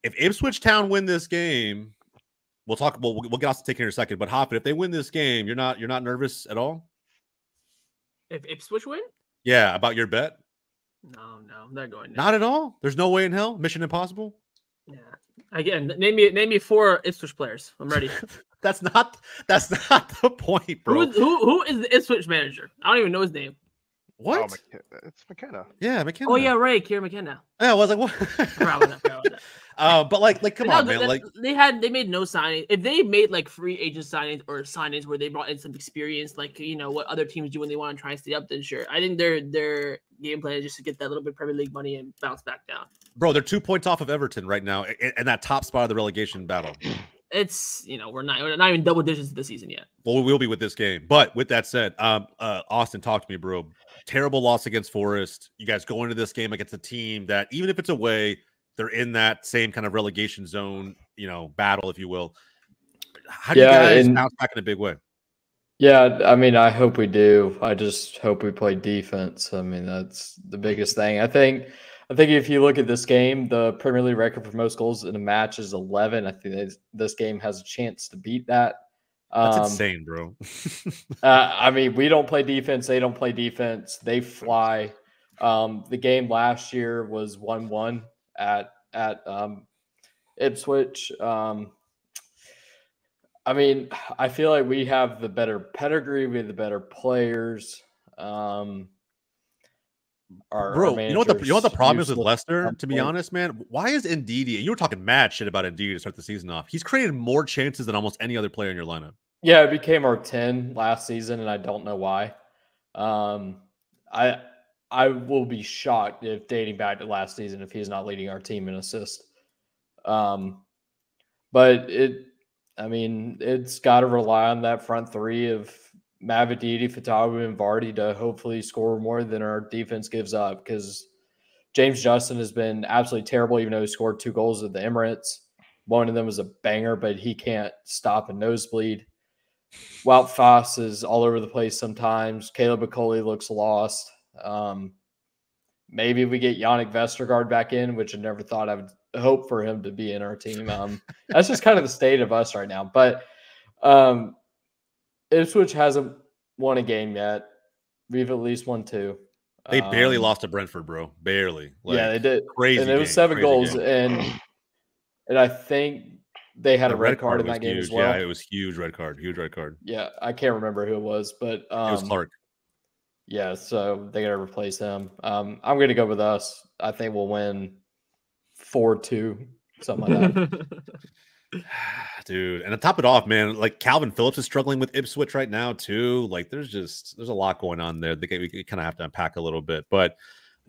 If Ipswich Town win this game, we'll talk. We'll get off the take here in a second. But Hafid, if they win this game, you're not nervous at all.
If Ipswich win?
Yeah, about your bet?
No, they're going down.
Not at all? There's no way in hell? Mission impossible?
Yeah. Again, name me 4 Ipswich players. I'm ready.
That's not the point, bro.
Who is the Ipswich manager? I don't even know his name.
What?
Oh, it's McKenna.
Yeah, McKenna.
Oh yeah, right, Kieran McKenna.
Yeah, I was like, what?
Forgot about that.
But like, come on, man. Like
they made no signing. If they made like free agent signings or signings where they brought in some experience, like what other teams do when they want to try and stay up, then sure. I think their game plan is just to get that little bit of Premier League money and bounce back down.
Bro, they're 2 points off of Everton right now, in that top spot of the relegation battle.
It's we're not even double digits this season yet.
Well, we will be with this game. But with that said, Austin, talk to me, bro. Terrible loss against Forest. You guys go into this game against a team that, even if it's away, they're in that same kind of relegation zone, battle, if you will. How do you guys bounce back in a big way?
Yeah, I mean, I hope we do. I just hope we play defense. I mean, that's the biggest thing. I think if you look at this game, the Premier League record for most goals in a match is 11. I think this game has a chance to beat that.
That's insane, bro.
I mean, we don't play defense. They don't play defense. They fly. The game last year was 1-1 at Ipswich. I mean, I feel like we have the better pedigree. We have the better players.
Bro, you know what the problem is with Leicester, to be honest, man? Why is Ndidi, you were talking mad shit about Ndidi to start the season off. He's created more chances than almost any other player in your lineup.
Yeah, it became our 10 last season, and I don't know why. I will be shocked if dating back to last season if he's not leading our team in assists. But it's got to rely on that front three of Mavididi, Fatawu, and Vardy to hopefully score more than our defense gives up, because James Justin has been absolutely terrible, even though he scored 2 goals at the Emirates. One of them was a banger, but he can't stop a nosebleed. Wout Faes is all over the place sometimes. Caleb Okoli looks lost. Maybe we get Yannick Vestergaard back in, which I never thought I would hope for him to be in our team. That's just kind of the state of us right now. But Ipswich hasn't won a game yet. We've at least won 2.
They barely lost to Brentford, bro. Barely.
Yeah, they did.
Crazy.
And it was 7 goals. And I think they had a red card in that game as well.
Yeah, it was huge red card. Huge red card.
Yeah, I can't remember who it was, but
it was Clark.
Yeah, so they got to replace him. I'm going to go with us. I think we'll win 4-2, something like that.
Dude, and to top it off, man, like Calvin Phillips is struggling with Ipswich right now too. Like there's a lot going on there. We kind of have to unpack a little bit, but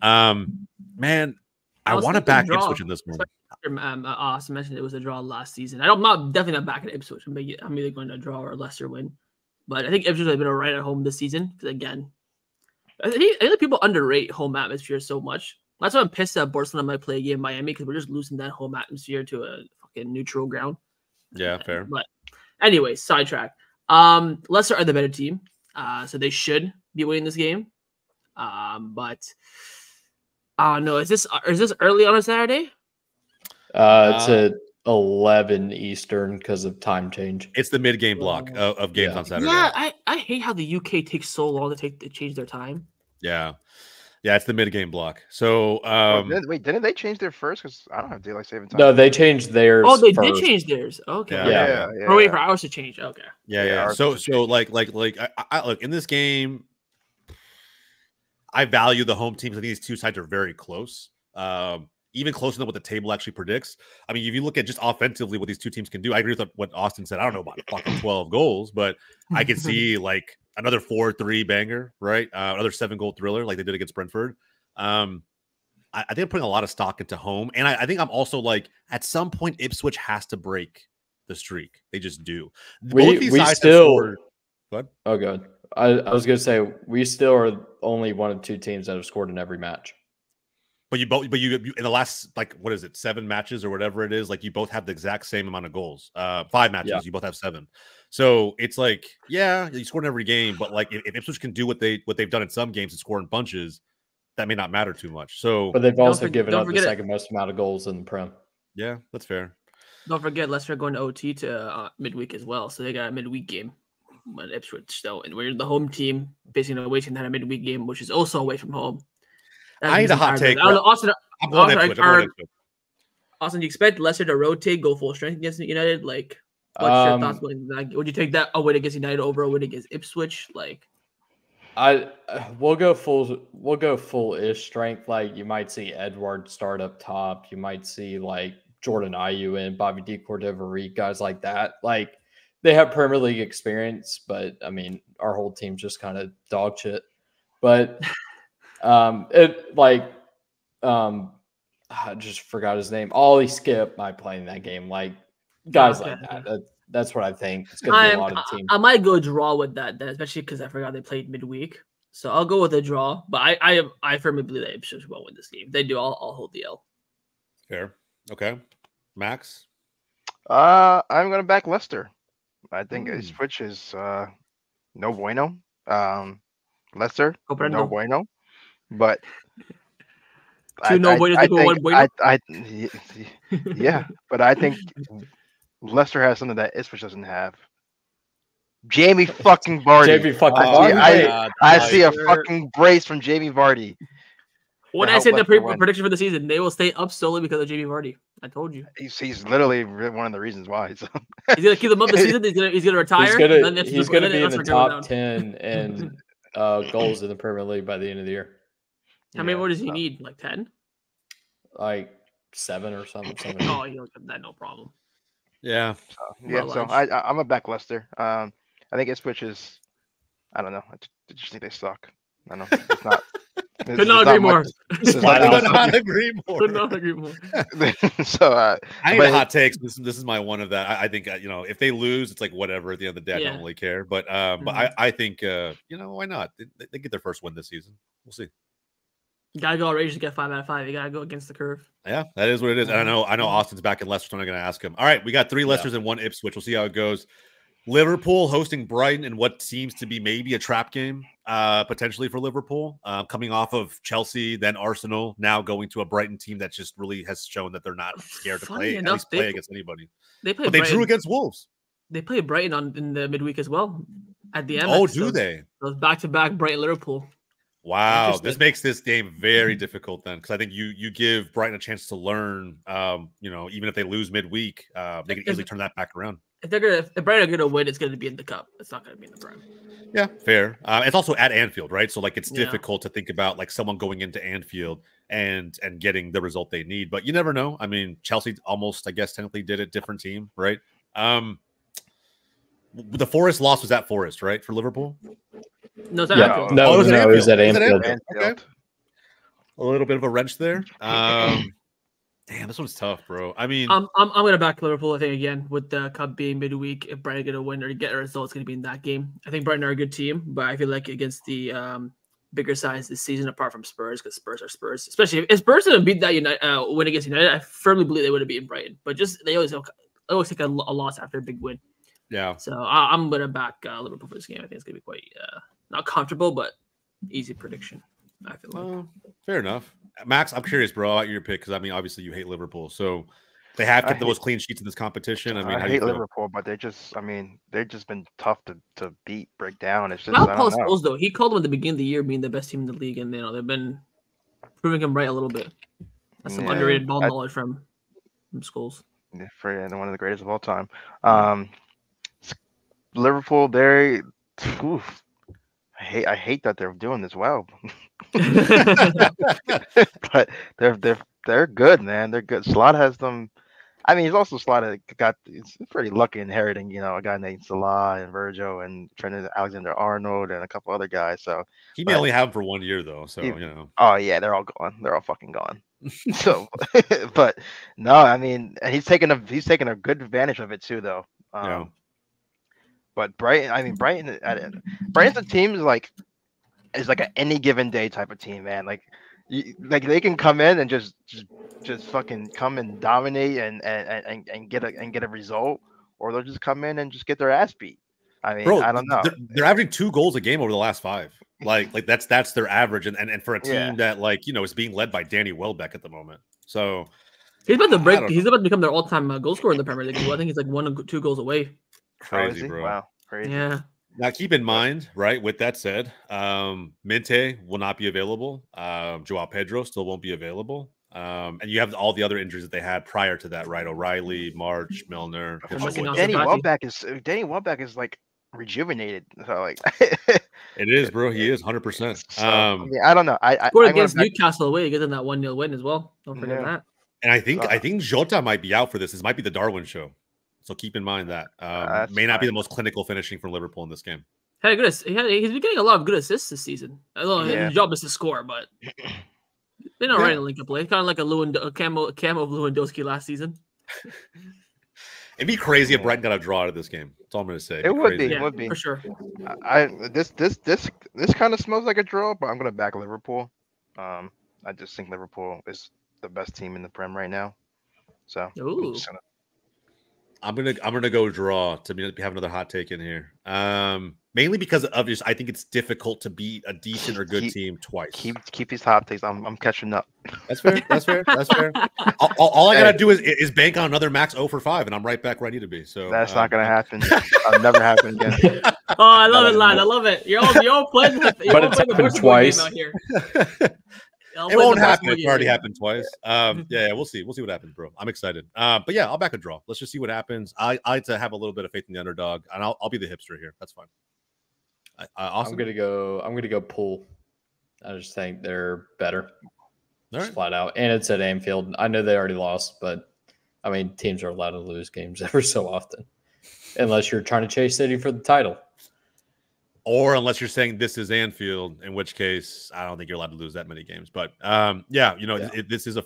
man, I want to back Ipswich in this moment.
Austin mentioned it was a draw last season. I'm definitely not backing Ipswich. I'm either going to draw or Leicester win, but I think Ipswich has been alright at home this season. Because again, I think people underrate home atmosphere so much. That's why I'm pissed that Barcelona might play a game in Miami, because we're just losing that home atmosphere to a fucking neutral ground.
Yeah, fair.
But anyway, sidetrack. Leicester are the better team, so they should be winning this game. But no, is this early on a Saturday?
It's at 11 Eastern because of time change.
It's the mid-game block of games on Saturday.
Yeah, I hate how the UK takes so long to change their time.
Yeah. Yeah, it's the mid-game block. So,
didn't they change their first? Because I don't have daylight saving time.
No, they changed theirs.
Oh, they
first.
did change theirs. Okay.
Yeah.
Or wait for ours to change. Okay.
Yeah. So like, I look in this game. I value the home teams. I think these two sides are very close. Even closer than what the table actually predicts. I mean, if you look at just offensively what these two teams can do, I agree with what Austin said. I don't know about fucking 12 goals, but I can see like another 4-3 banger, right? Another 7-goal thriller like they did against Brentford. I think I'm putting a lot of stock into home. And I think I'm also like, at some point, Ipswich has to break the streak. They just do.
We still...
Go ahead.
Oh, good. I was going to say, we still are only one of 2 teams that have scored in every match.
But you in the last, like, what is it, 7 matches or whatever it is, like you both have the exact same amount of goals. 5 matches, you both have 7. So it's like, yeah, you score in every game, but like if Ipswich can do what they've done in some games and score in bunches, that may not matter too much. So,
but they've also given up the second most amount of goals in the Prem.
Yeah, that's fair.
Don't forget, Leicester going to OT to midweek as well, so they got a midweek game. But Ipswich though, and we're the home team facing an away team that had a midweek game, which is also away from home.
I need a hot take.
Austin,
I'm going Ipswich.
Austin, do you expect Leicester to rotate, go full strength against United? Like, what's your thoughts? Would you take that a win against United over a win against Ipswich? Like,
we'll go full-ish strength. Like, you might see Edward start up top. You might see like Jordan Ayew and Bobby D. Cordova-Reed, guys like that. Like, they have Premier League experience, but I mean, our whole team's just kind of dog shit. But I just forgot his name. Ollie Skip might play in that game. Like, guys like that. That's what I think. It's going to be a lot of teams.
I might go draw with that, especially because I forgot they played midweek. So I'll go with a draw. But I firmly believe that Ipswich will win this game. If they do, I'll hold the L.
Fair. Okay. Max?
I'm going to back Leicester. I think Ipswich is no bueno. Leicester, no bueno. But yeah, but I think Leicester has something that Ipswich doesn't have. Jamie fucking Vardy. I see a fucking brace from Jamie Vardy.
When I said the prediction for the season, they will stay up solely because of Jamie Vardy. I told you.
He's literally one of the reasons why. So.
He's gonna keep them up the season. He's gonna retire.
He's gonna be in the top 10 and goals in the Premier League by the end of the year.
How many more does he need? Like 10?
Like 7 or something.
Oh, he'll get that, no problem.
Yeah.
So I'm a back Leicester. I think Ipswich is. I don't know. I just think they suck. I don't know. It's not.
Could not agree more.
Could not agree more.
So
I ain't a hot takes. This is my one of that. I think if they lose, it's like whatever. At the end of the day, I don't really care. But I think why not? They get their first win this season. We'll see.
You gotta go outrageous to get 5 out of 5. You gotta go against the curve.
Yeah, that is what it is. And I know Austin's back in Leicester, so I'm not gonna ask him. All right, we got 3 Leicesters and 1 Ipswich. We'll see how it goes. Liverpool hosting Brighton in what seems to be maybe a trap game, potentially for Liverpool, coming off of Chelsea, then Arsenal, now going to a Brighton team that just really has shown that they're not scared to play against anybody. They drew against Wolves.
They play Brighton in the midweek as well at the end.
Oh, do they?
Those back-to-back Brighton Liverpool.
Wow, this makes this game very difficult then, because I think you give Brighton a chance to learn. Even if they lose midweek, they can easily turn that back around.
If Brighton are gonna win, it's gonna be in the cup. It's not gonna be in the Prem.
Yeah, fair. It's also at Anfield, right? So it's difficult to think about like someone going into Anfield and getting the result they need. But you never know. I mean, Chelsea almost, I guess, technically did it. Different team, right? The Forest loss was at Forest, right, for Liverpool?
No, it's at Anfield.
No, it was at Anfield.
Okay. A little bit of a wrench there. Damn, this one's tough, bro. I mean,
I'm gonna back Liverpool. I think again with the cup being midweek, if Brighton get a win or get a result, it's gonna be in that game. I think Brighton are a good team, but I feel like against the bigger sides this season, apart from Spurs, because Spurs are Spurs. Especially if Spurs didn't beat that win against United, I firmly believe they would have beaten Brighton. But just they always take a loss after a big win.
Yeah.
So I'm gonna back Liverpool for this game. I think it's gonna be quite not comfortable, but easy prediction. I feel like.
Fair enough. Max, I'm curious, bro, about your pick because I mean, obviously, you hate Liverpool, so they have kept the most clean sheets in this competition. I mean,
I hate Liverpool, but they've just been tough to beat, break down. It's just
Paul Scholes, though, he called them at the beginning of the year being the best team in the league, and they've been proving him right a little bit. That's some underrated ball knowledge from Scholes.
Yeah, one of the greatest of all time. Liverpool, I hate that they're doing this well. But they're good, man. They're good. Slot has them. I mean, he's also Slot he's pretty lucky inheriting, a guy named Salah and Virgil and Trent Alexander-Arnold and a couple other guys. So
he may only have him for 1 year though. So
Oh yeah, they're all gone. They're all fucking gone. So, but no, I mean, he's taking a good advantage of it too, though. But Brighton's a team is like an any given day type of team, man. Like they can come in and just fucking come and dominate and get a result, or they'll just come in and just get their ass beat. I mean, bro, I don't know.
They're averaging 2 goals a game over the last 5. Like that's their average, and for a team that is being led by Danny Welbeck at the moment. So
he's about to break. He's about to become their all-time goal scorer in the Premier League. I think he's like 1 or 2 goals away.
Crazy, bro.
Wow, crazy.
Yeah.
Now keep in mind, right? With that said, Minte will not be available. Joao Pedro still won't be available. And you have all the other injuries that they had prior to that, right? O'Reilly, March, Milner.
Danny Welbeck is like rejuvenated. So like,
it is, bro. He is 100%.
So, I mean, I don't know. I
scored against Newcastle away, get them that 1-0 win as well. Don't forget that.
And I think Jota might be out for this. This might be the Darwin show. So keep in mind that may not be the most clinical finishing from Liverpool in this game.
He's been getting a lot of good assists this season. I don't know his job is to score, but they're not running a link up play. Kind of like a camo of Lewandowski last season.
It'd be crazy if Brighton got a draw out of this game. That's all I'm going to say.
It would be
for sure.
This kind of smells like a draw, but I'm going to back Liverpool. I just think Liverpool is the best team in the Prem right now. So
I'm gonna go draw to have another hot take in here. Mainly because of just I think it's difficult to beat a decent or good team twice.
Keep these hot takes. I'm catching up.
That's fair. That's fair. All I gotta do is bank on another max 0 for 5, and I'm right back where I need to be. So
that's not gonna happen. That'll never happen again.
Oh, I love it, lad. I love it. You're all playing.
But it's happened twice.
Out here. It won't happen. It's already happened twice. Yeah, we'll see. We'll see what happens, bro. I'm excited. But yeah, I'll back a draw. Let's just see what happens. I like to have a little bit of faith in the underdog, and I'll be the hipster here. That's fine.
I'm gonna go Pool. I just think they're better, just flat out. And it's at Anfield. I know they already lost, but I mean, teams are allowed to lose games ever so often, unless you're trying to chase City for the title.
Or unless you're saying this is Anfield, in which case I don't think you're allowed to lose that many games. But this is a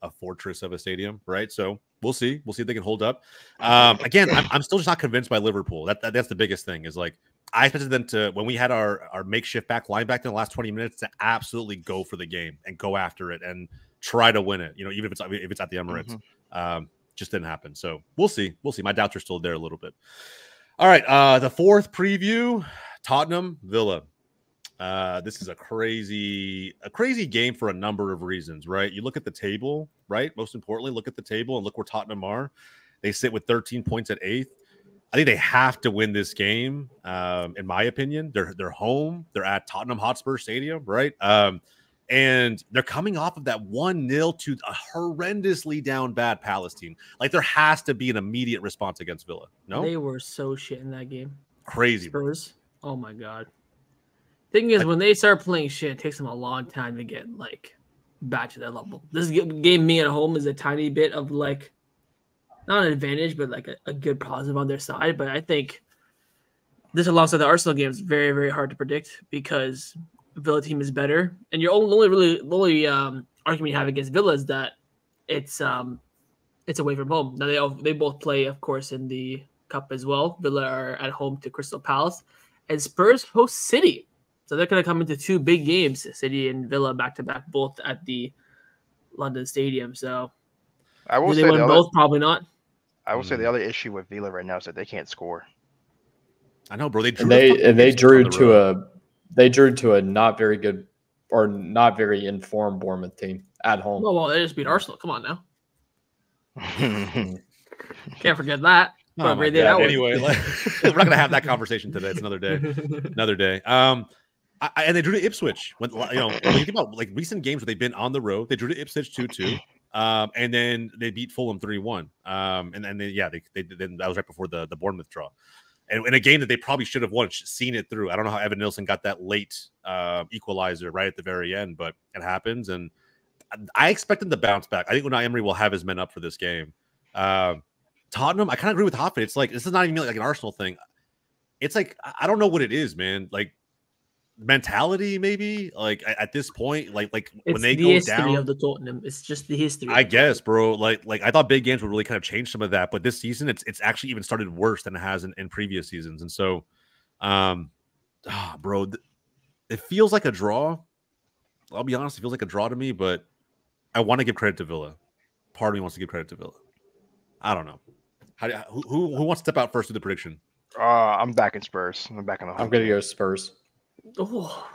fortress of a stadium, right? So we'll see. We'll see if they can hold up. Again, I'm still just not convinced by Liverpool. That's the biggest thing. Is like I expected them to, when we had our makeshift back line back in the last 20 minutes, to absolutely go for the game and go after it and try to win it. You know, even if it's at the Emirates, just didn't happen. So we'll see. We'll see. My doubts are still there a little bit. All right, the fourth preview. Tottenham, Villa. This is a crazy game for a number of reasons, right? You look at the table, right? Most importantly, look at the table and look where Tottenham are. They sit with 13 points at 8th. I think they have to win this game, in my opinion. They're home. They're at Tottenham Hotspur Stadium, right? And they're coming off of that 1-0 to a horrendously down bad Palace team. Like, there has to be an immediate response against Villa. No?
They were so shit in that game.
Crazy.
Spurs. Oh my god. Thing is, when they start playing shit, it takes them a long time to get back to that level. This game being at home is a tiny bit of not an advantage, but a good positive on their side. But I think this, alongside the Arsenal game, is very, very hard to predict because Villa team is better. And your only argument you have against Villa is that it's away from home. Now they both play, of course, in the Cup as well. Villa are at home to Crystal Palace. And Spurs host City. So they're going to come into two big games, City and Villa back-to-back, both at the London Stadium. So
I will say
they win both? Probably not.
I will say the other issue with Villa right now is that they can't score.
I know, bro. They
drew to a not very good or not very informed Bournemouth team at home.
Well, they just beat Arsenal. Come on now. Can't forget that.
Oh my God. Anyway, we're not going to have that conversation today. It's another day. And they drew to Ipswich. When you think about recent games where they've been on the road, they drew to Ipswich 2-2, and then they beat Fulham 3-1. And then that was right before the Bournemouth draw, and in a game that they probably should have won, seen it through. I don't know how Evan Nilsson got that late equalizer right at the very end, but it happens, and I expect them to bounce back. I think Unai Emery will have his men up for this game. Tottenham, I kind of agree with Hoffman. It's this is not even like an Arsenal thing. It's I don't know what it is, man. Mentality, maybe. At this point, when they go down, it's the history
of the Tottenham. It's just the history.
I guess, bro. I thought big games would really kind of change some of that, but this season, it's actually even started worse than it has in previous seasons. And so, bro, it feels like a draw. I'll be honest, it feels like a draw to me, but I want to give credit to Villa. Part of me wants to give credit to Villa. I don't know. Who wants to step out first with the prediction?
I'm backing Spurs. I'm going
to go Spurs.
Oh,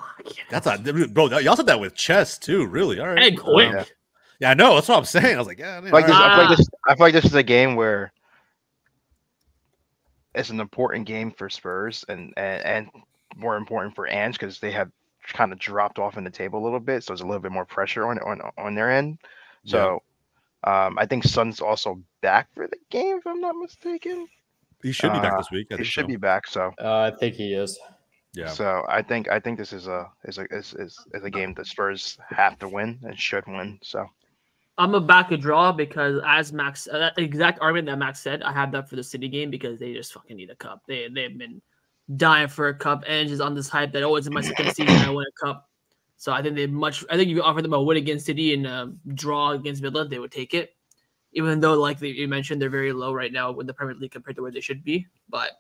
that's bro. Y'all said that with chess too. Really? All right.
And quick.
Yeah, I know. That's what I'm saying. I was like, yeah.
I feel like this is a game where it's an important game for Spurs and more important for Ange because they have kind of dropped off in the table a little bit. So there's a little bit more pressure on their end. So I think Son's also back for the game, if I'm not mistaken.
He should be back this week.
He should be back. So
I think he is.
Yeah.
So I think this is a game that Spurs have to win and should win. So
I'm a back a draw because, as Max, that exact argument that Max said, I have that for the City game because they just fucking need a cup. They've been dying for a cup and just on this hype that in my second season I win a cup. So I think I think if you offer them a win against City and a draw against Villa, they would take it. Even though, like you mentioned, they're very low right now with the Premier League compared to where they should be. But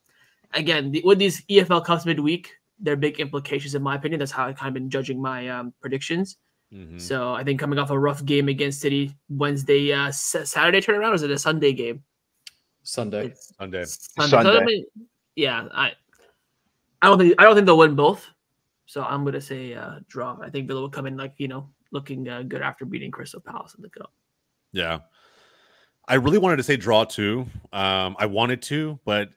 again, with these EFL Cups midweek, there are big implications in my opinion. That's how I've kind of been judging my predictions. Mm-hmm. So I think coming off a rough game against City Wednesday, Saturday turnaround, or is it a Sunday game?
Sunday.
Sunday.
So, I mean, yeah, I don't think they'll win both. So I'm gonna say draw. I think Villa will come in looking good after beating Crystal Palace in the cup.
Yeah, I really wanted to say draw too. I wanted to, but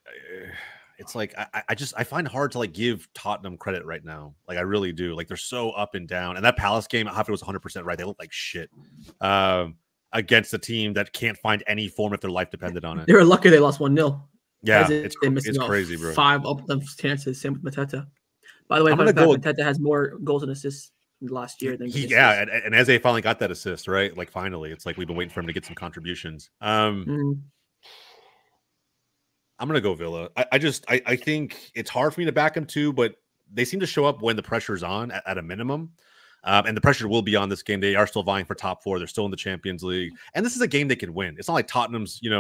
it's like I find it hard to give Tottenham credit right now. Like I really do. Like they're so up and down. And that Palace game, Hoffman was 100% right. They look like shit against a team that can't find any form if their life depended on it.
They were lucky they lost 1-0.
Yeah, it's crazy, bro.
5 up them chances. Same with Mateta. By the way, Mateta has more goals and assists last year than
and Eze finally got that assist, right? Like finally, it's like we've been waiting for him to get some contributions. I'm gonna go Villa. I think it's hard for me to back them too, but they seem to show up when the pressure's on at a minimum. And the pressure will be on this game. They are still vying for top 4. They're still in the Champions League. And this is a game they can win. It's not like Tottenham's, they're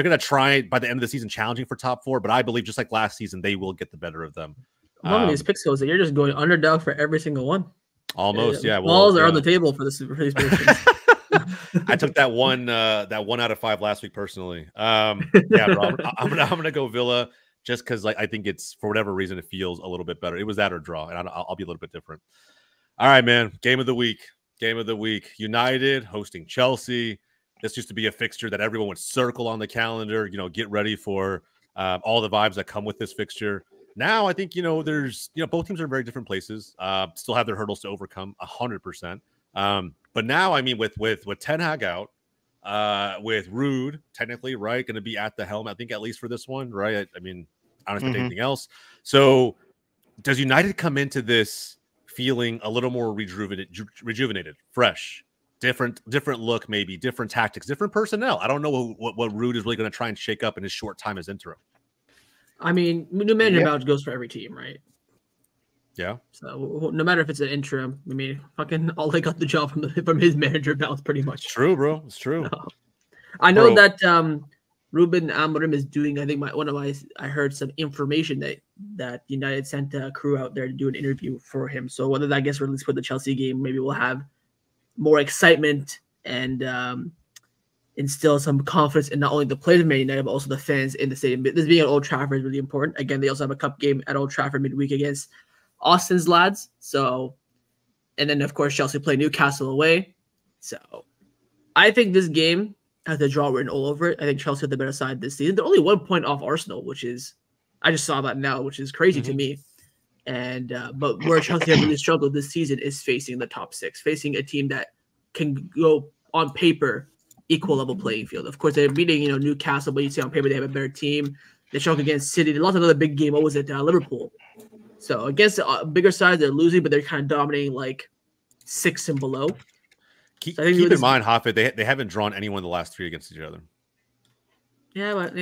going to try by the end of the season challenging for top 4. But I believe just like last season, they will get the better of them.
One of these picks goes that you're just going underdog for every single one.
Almost, yeah.
Balls are on the table for these predictions.
I took that 1 out of 5 last week personally. Yeah, bro, I'm gonna go Villa just because I think it's for whatever reason it feels a little bit better. It was that or draw, and I'll be a little bit different. All right, man. Game of the week. United hosting Chelsea. This used to be a fixture that everyone would circle on the calendar. Get ready for all the vibes that come with this fixture. Now I think there's both teams are in very different places. Still have their hurdles to overcome 100%. But now, I mean, with Ten Hag out, with Rude technically right going to be at the helm, I think at least for this one, right? I mean, I don't expect anything else. So, does United come into this feeling a little more rejuvenated, fresh, different look, maybe different tactics, different personnel? I don't know what Rude is really going to try and shake up in his short time as interim. I
mean, new manager badge goes for every team, right?
Yeah.
So no matter if it's an interim, I mean, fucking Ole got the job from his manager bounce pretty much.
True, bro. It's true.
So, I know that Ruben Amorim is doing. I think I heard some information that United sent a crew out there to do an interview for him. So whether that gets released for the Chelsea game, maybe we'll have more excitement and instill some confidence in not only the players of Man United but also the fans in the stadium. This being at Old Trafford is really important. Again, they also have a cup game at Old Trafford midweek against Austin's lads. So, and then of course Chelsea play Newcastle away. So, I think this game has a draw written all over it. I think Chelsea have the better side this season. They're only 1 point off Arsenal, which is I just saw that now, which is crazy to me. And but where Chelsea have really struggled this season is facing the top 6, facing a team that can go on paper equal level playing field. Of course, they're beating Newcastle, but you see on paper they have a better team. They struggled against City. They lost another big game. What was it? Liverpool. So against a bigger side, they're losing, but they're kind of dominating 6 and below.
Keep in mind, Hoffa, they haven't drawn anyone the last 3 against each other.
Yeah, but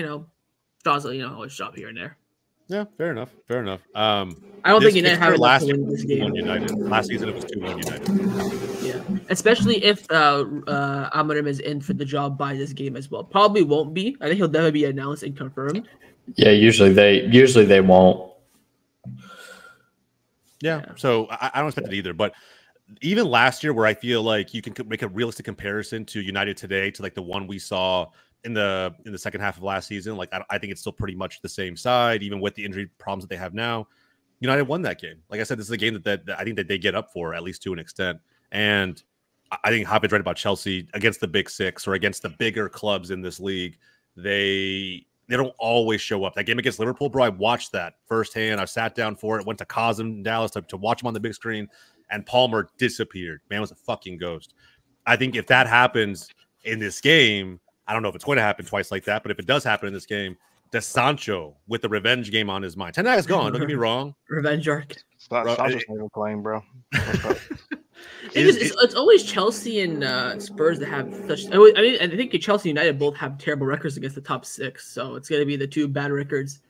draws always drop here and there.
Yeah, fair enough.
I don't think United have
last
to win this game.
United. Last season it was 2-1 United.
Yeah, especially if Amorim is in for the job by this game as well. Probably won't be. I think he'll definitely be announced and confirmed.
Yeah, usually they won't.
Yeah, so I don't expect it either. But even last year, where I feel like you can make a realistic comparison to United today to the one we saw in the second half of last season, I think it's still pretty much the same side, even with the injury problems that they have now. United won that game. Like I said, this is a game that I think that they get up for, at least to an extent. And I think Hoppe's right about Chelsea against the big 6 or against the bigger clubs in this league. They don't always show up. That game against Liverpool, bro, I watched that firsthand. I sat down for it, went to Cosm in Dallas to watch him on the big screen, and Palmer disappeared. Man was a fucking ghost. I think if that happens in this game, I don't know if it's going to happen twice like that, but if it does happen in this game, does Sancho with the revenge game on his mind? Ten Hag's gone. Don't get me wrong.
Revenge arc.
Sancho's not even playing, bro.
It's always Chelsea and Spurs that have such. I mean, I think Chelsea and United both have terrible records against the top 6, so it's gonna be the two bad records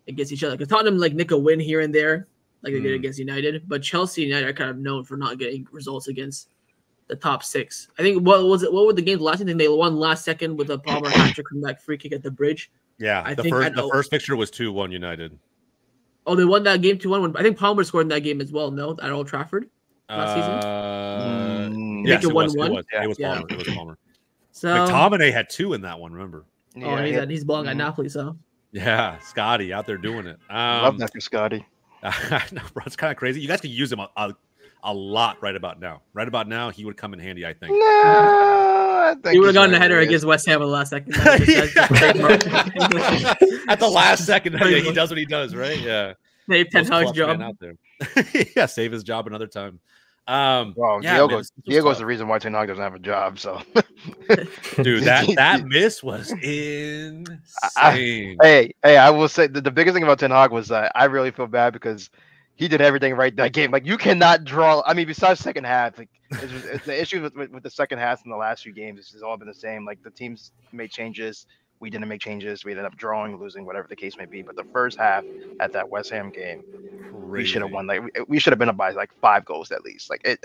against each other. Because Tottenham nick a win here and there, like they did against United, but Chelsea and United are kind of known for not getting results against the top 6. I think what were the games last? I think they won last second with a Palmer hat-trick from that free kick at the bridge.
Yeah, the first fixture was 2-1 United.
Oh, they won that game 2-1. I think Palmer scored in that game as well. No, at Old Trafford last season.
Yes, it was.
Palmer.
It was Palmer.
So
McTominay had 2 in that one. Remember?
He's balling at Napoli. So
yeah, Scotty out there doing it.
Love that for Scotty.
I know, bro. It's kind of crazy. You guys could use him a lot right about now. Right about now, he would come in handy, I think.
No, I think
he would have gotten a header against West Ham in the last second.
At the last second, he does what he does, right? Yeah.
Save Ten Hag's job.
Out there. Yeah, save his job another time.
Well, Diego's the reason why Ten Hag doesn't have a job. So,
dude, that miss was insane.
Hey, I will say the biggest thing about Ten Hag was that I really feel bad because he did everything right that game. Like, you cannot draw. I mean, besides second half, like it's the issue with the second half in the last few games. It's all been the same. Like, the teams made changes. We didn't make changes. We ended up drawing, losing, whatever the case may be. But the first half at that West Ham game, we should have won. Like, we should have been up by like 5 goals at least. Like it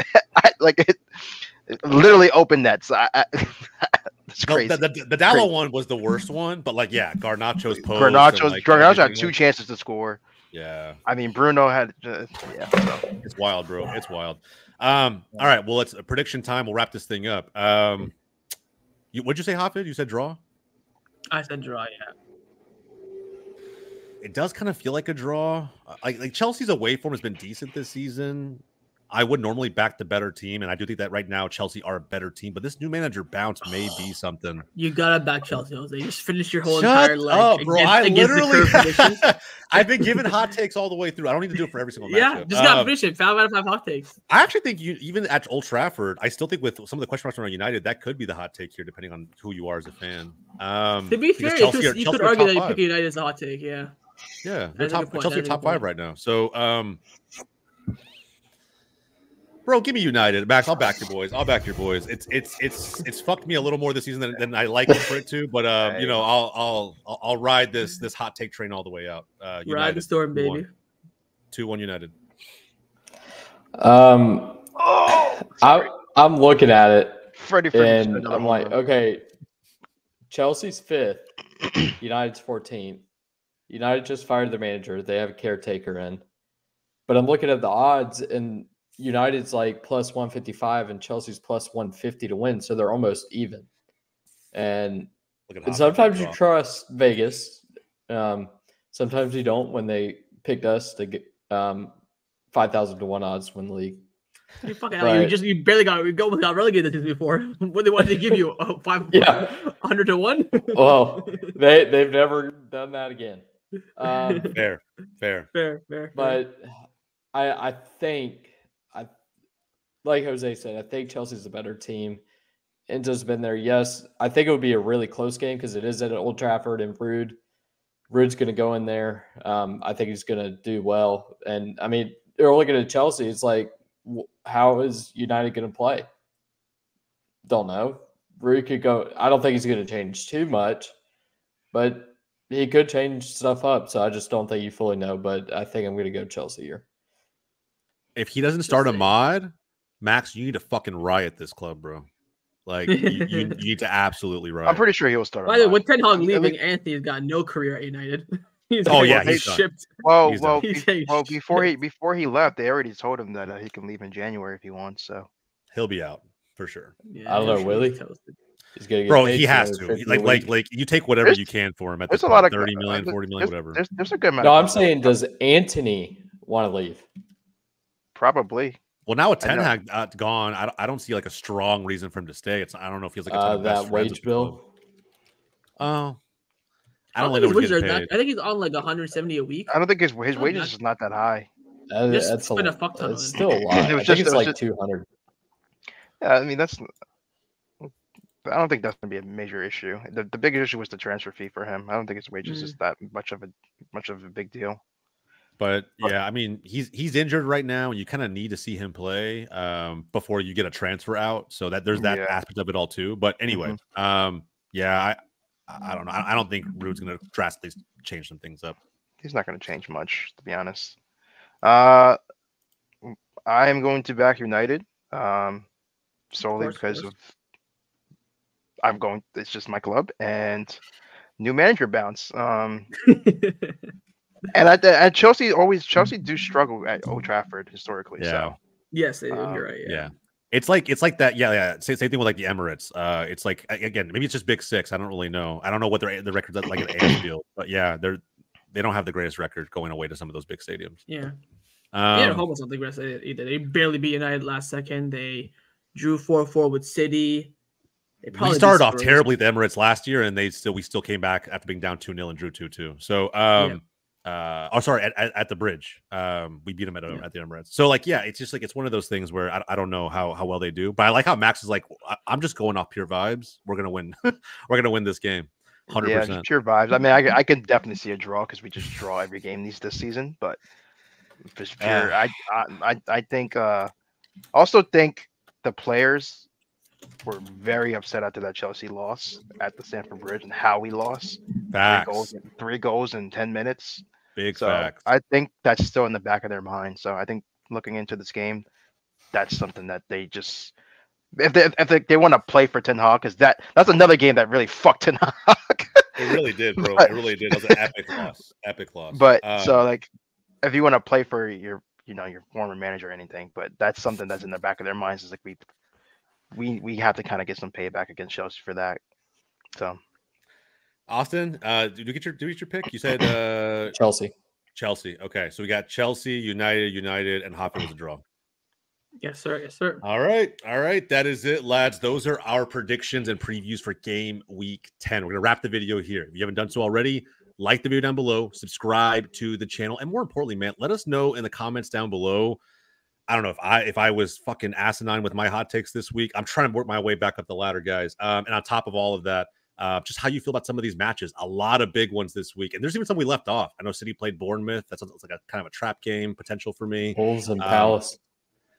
literally opened nets. It's crazy.
The Dallo one was the worst one, but like, yeah, Garnacho's post.
Garnacho had 2 chances to score.
Yeah.
I mean, Bruno had. So.
It's wild, bro. It's wild. All right. Well, it's a prediction time. We'll wrap this thing up. What'd you say, Hafid? You said draw?
I said draw, yeah.
It does kind of feel like a draw. Like Chelsea's away form has been decent this season. I would normally back the better team, and I do think that right now Chelsea are a better team. But this new manager bounce may be something.
You gotta back Chelsea, Jose. Just finish your whole
Shut
entire life.
Up, bro. I literally, I've been giving hot takes all the way through. I don't need to do it for every single match.
Yeah, just gotta finish it. 5 out of 5 hot takes.
I actually think even at Old Trafford, I still think with some of the question marks around United, that could be the hot take here, depending on who you are as a fan.
To be fair, you could argue that you pick United as a hot take. Yeah.
Yeah, Chelsea are top 5 right now. So, bro, give me United, Max. I'll back your boys. It's fucked me a little more this season than I like for it to. But I'll ride this hot take train all the way out. United,
ride the storm, baby.
2-1 United.
I'm looking at it,
Freddie,
and I'm like, okay, Chelsea's 5th, United's 14th. United just fired their manager. They have a caretaker in. But I'm looking at the odds, and United's like plus 155 and Chelsea's plus 150 to win. So they're almost even. And sometimes you trust Vegas. Sometimes you don't when they picked us to get 5,000 to 1 odds to win the league.
You fucking you barely got relegated to this before. When they wanted to give you 100 to 1. Well,
they've never done that again.
Fair.
But I think, like Jose said, I think Chelsea's a better team. Inter's been there. Yes, I think it would be a really close game because it is at Old Trafford and Rude's going to go in there. I think he's going to do well. And I mean, they're looking at Chelsea. It's like, how is United going to play? Don't know. Rude could go. I don't think he's going to change too much, but he could change stuff up. So I just don't think you fully know. But I think I'm going to go Chelsea here.
If he doesn't start a mod, Max, you need to fucking riot this club, bro. Like, you need to absolutely riot.
I'm pretty sure he'll start.
By the way, with Ten Hag leaving, Anthony's got no career at United.
He's
shipped.
Before he left, they already told him that he can leave in January if he wants. So
he'll be out for sure.
Yeah, I don't know, Willie.
He's gonna get bro, he has to. Like you take whatever you can for him at this point, 30 million, 40 million, whatever.
There's a good amount.
No, I'm saying, does Anthony want to leave?
Probably.
Well, now with Ten Hag gone, I don't see like a strong reason for him to stay. I don't know if he's like
that wage bill.
Oh, I don't really know what he's getting paid.
I think he's on like 170 a week.
I don't think his wages is not that high.
That's a fuck ton. It's still a lot. It's like 200.
Yeah, I mean that's. I don't think that's gonna be a major issue. The biggest issue was the transfer fee for him. I don't think his wages is that much of a big deal.
But yeah, I mean, he's injured right now, and you kind of need to see him play before you get a transfer out. So that there's that aspect of it all too. But anyway, yeah, I don't know. I don't think Ruud's going to drastically change some things up.
He's not going to change much, to be honest. I am going to back United solely because of I'm going. It's just my club and new manager bounce. And at Chelsea do struggle at Old Trafford historically.
Yeah.
So
yes, you're right.
Yeah. It's like that. Yeah. Same thing with like the Emirates. It's like, again, maybe it's just Big Six. I don't really know. I don't know what the record's like at Anfield, but yeah, they don't have the greatest record going away to some of those big stadiums.
Yeah. Yeah, almost not the greatest either. They barely beat United last second. They drew 4-4 with City.
We started off terribly at the Emirates last year, and we still came back after being down 2-0 and drew 2-2. So at the Bridge, we beat them at the Emirates. So like, yeah, it's just like it's one of those things where I don't know how well they do, but I like how Max is like, I'm just going off pure vibes. We're gonna win. We're gonna win this game. 100%.
Yeah, pure vibes. I mean, I can definitely see a draw because we just draw every game this season. But just pure, I think. Also think the players were very upset after that Chelsea loss at the Stamford Bridge and how we lost.
Facts.
3 goals in 10 minutes.
Big facts.
I think that's still in the back of their mind. So I think looking into this game, that's something that they just if they want to play for Ten Hag, because that's another game that really fucked Ten Hag.
It really did, bro. It really did. It was an epic loss. Epic loss.
But so like, if you want to play for your former manager or anything, but that's something that's in the back of their minds is like we have to kind of get some payback against Chelsea for that. So,
Austin, did you get your pick? You said
Chelsea.
Chelsea. Okay, so we got Chelsea, United, and Hoppy was a draw.
Yes, sir. Yes, sir.
All right. That is it, lads. Those are our predictions and previews for game week 10. We're gonna wrap the video here. If you haven't done so already, like the video down below, subscribe to the channel, and more importantly, man, let us know in the comments down below. I don't know if I was fucking asinine with my hot takes this week. I'm trying to work my way back up the ladder, guys. And on top of all of that, just how you feel about some of these matches. A lot of big ones this week, and there's even some we left off. I know City played Bournemouth. That's like a kind of a trap game potential for me.
Wolves and Palace.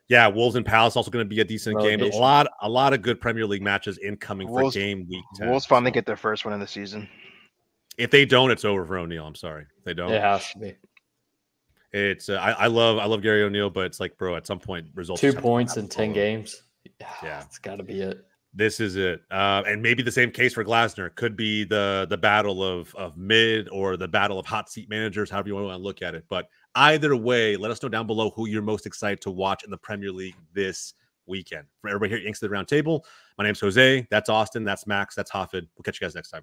Yeah, Wolves and Palace also going to be a decent game. But a lot of good Premier League matches incoming for game week 10.
Wolves finally get their first one in the season.
If they don't, it's over for O'Neal. I'm sorry, if they don't.
It has to be.
It's I love Gary O'Neal, but it's like, bro, at some point results
2 points in 10 games.
Yeah,
it's got to be it.
This is it. And maybe the same case for Glasner. Could be the battle of mid or the battle of hot seat managers, however you want to look at it. But either way, let us know down below who you're most excited to watch in the Premier League this weekend. For everybody here at Yanks at the Round Table, my name's Jose. That's Austin. That's Max. That's Hafid. We'll catch you guys next time.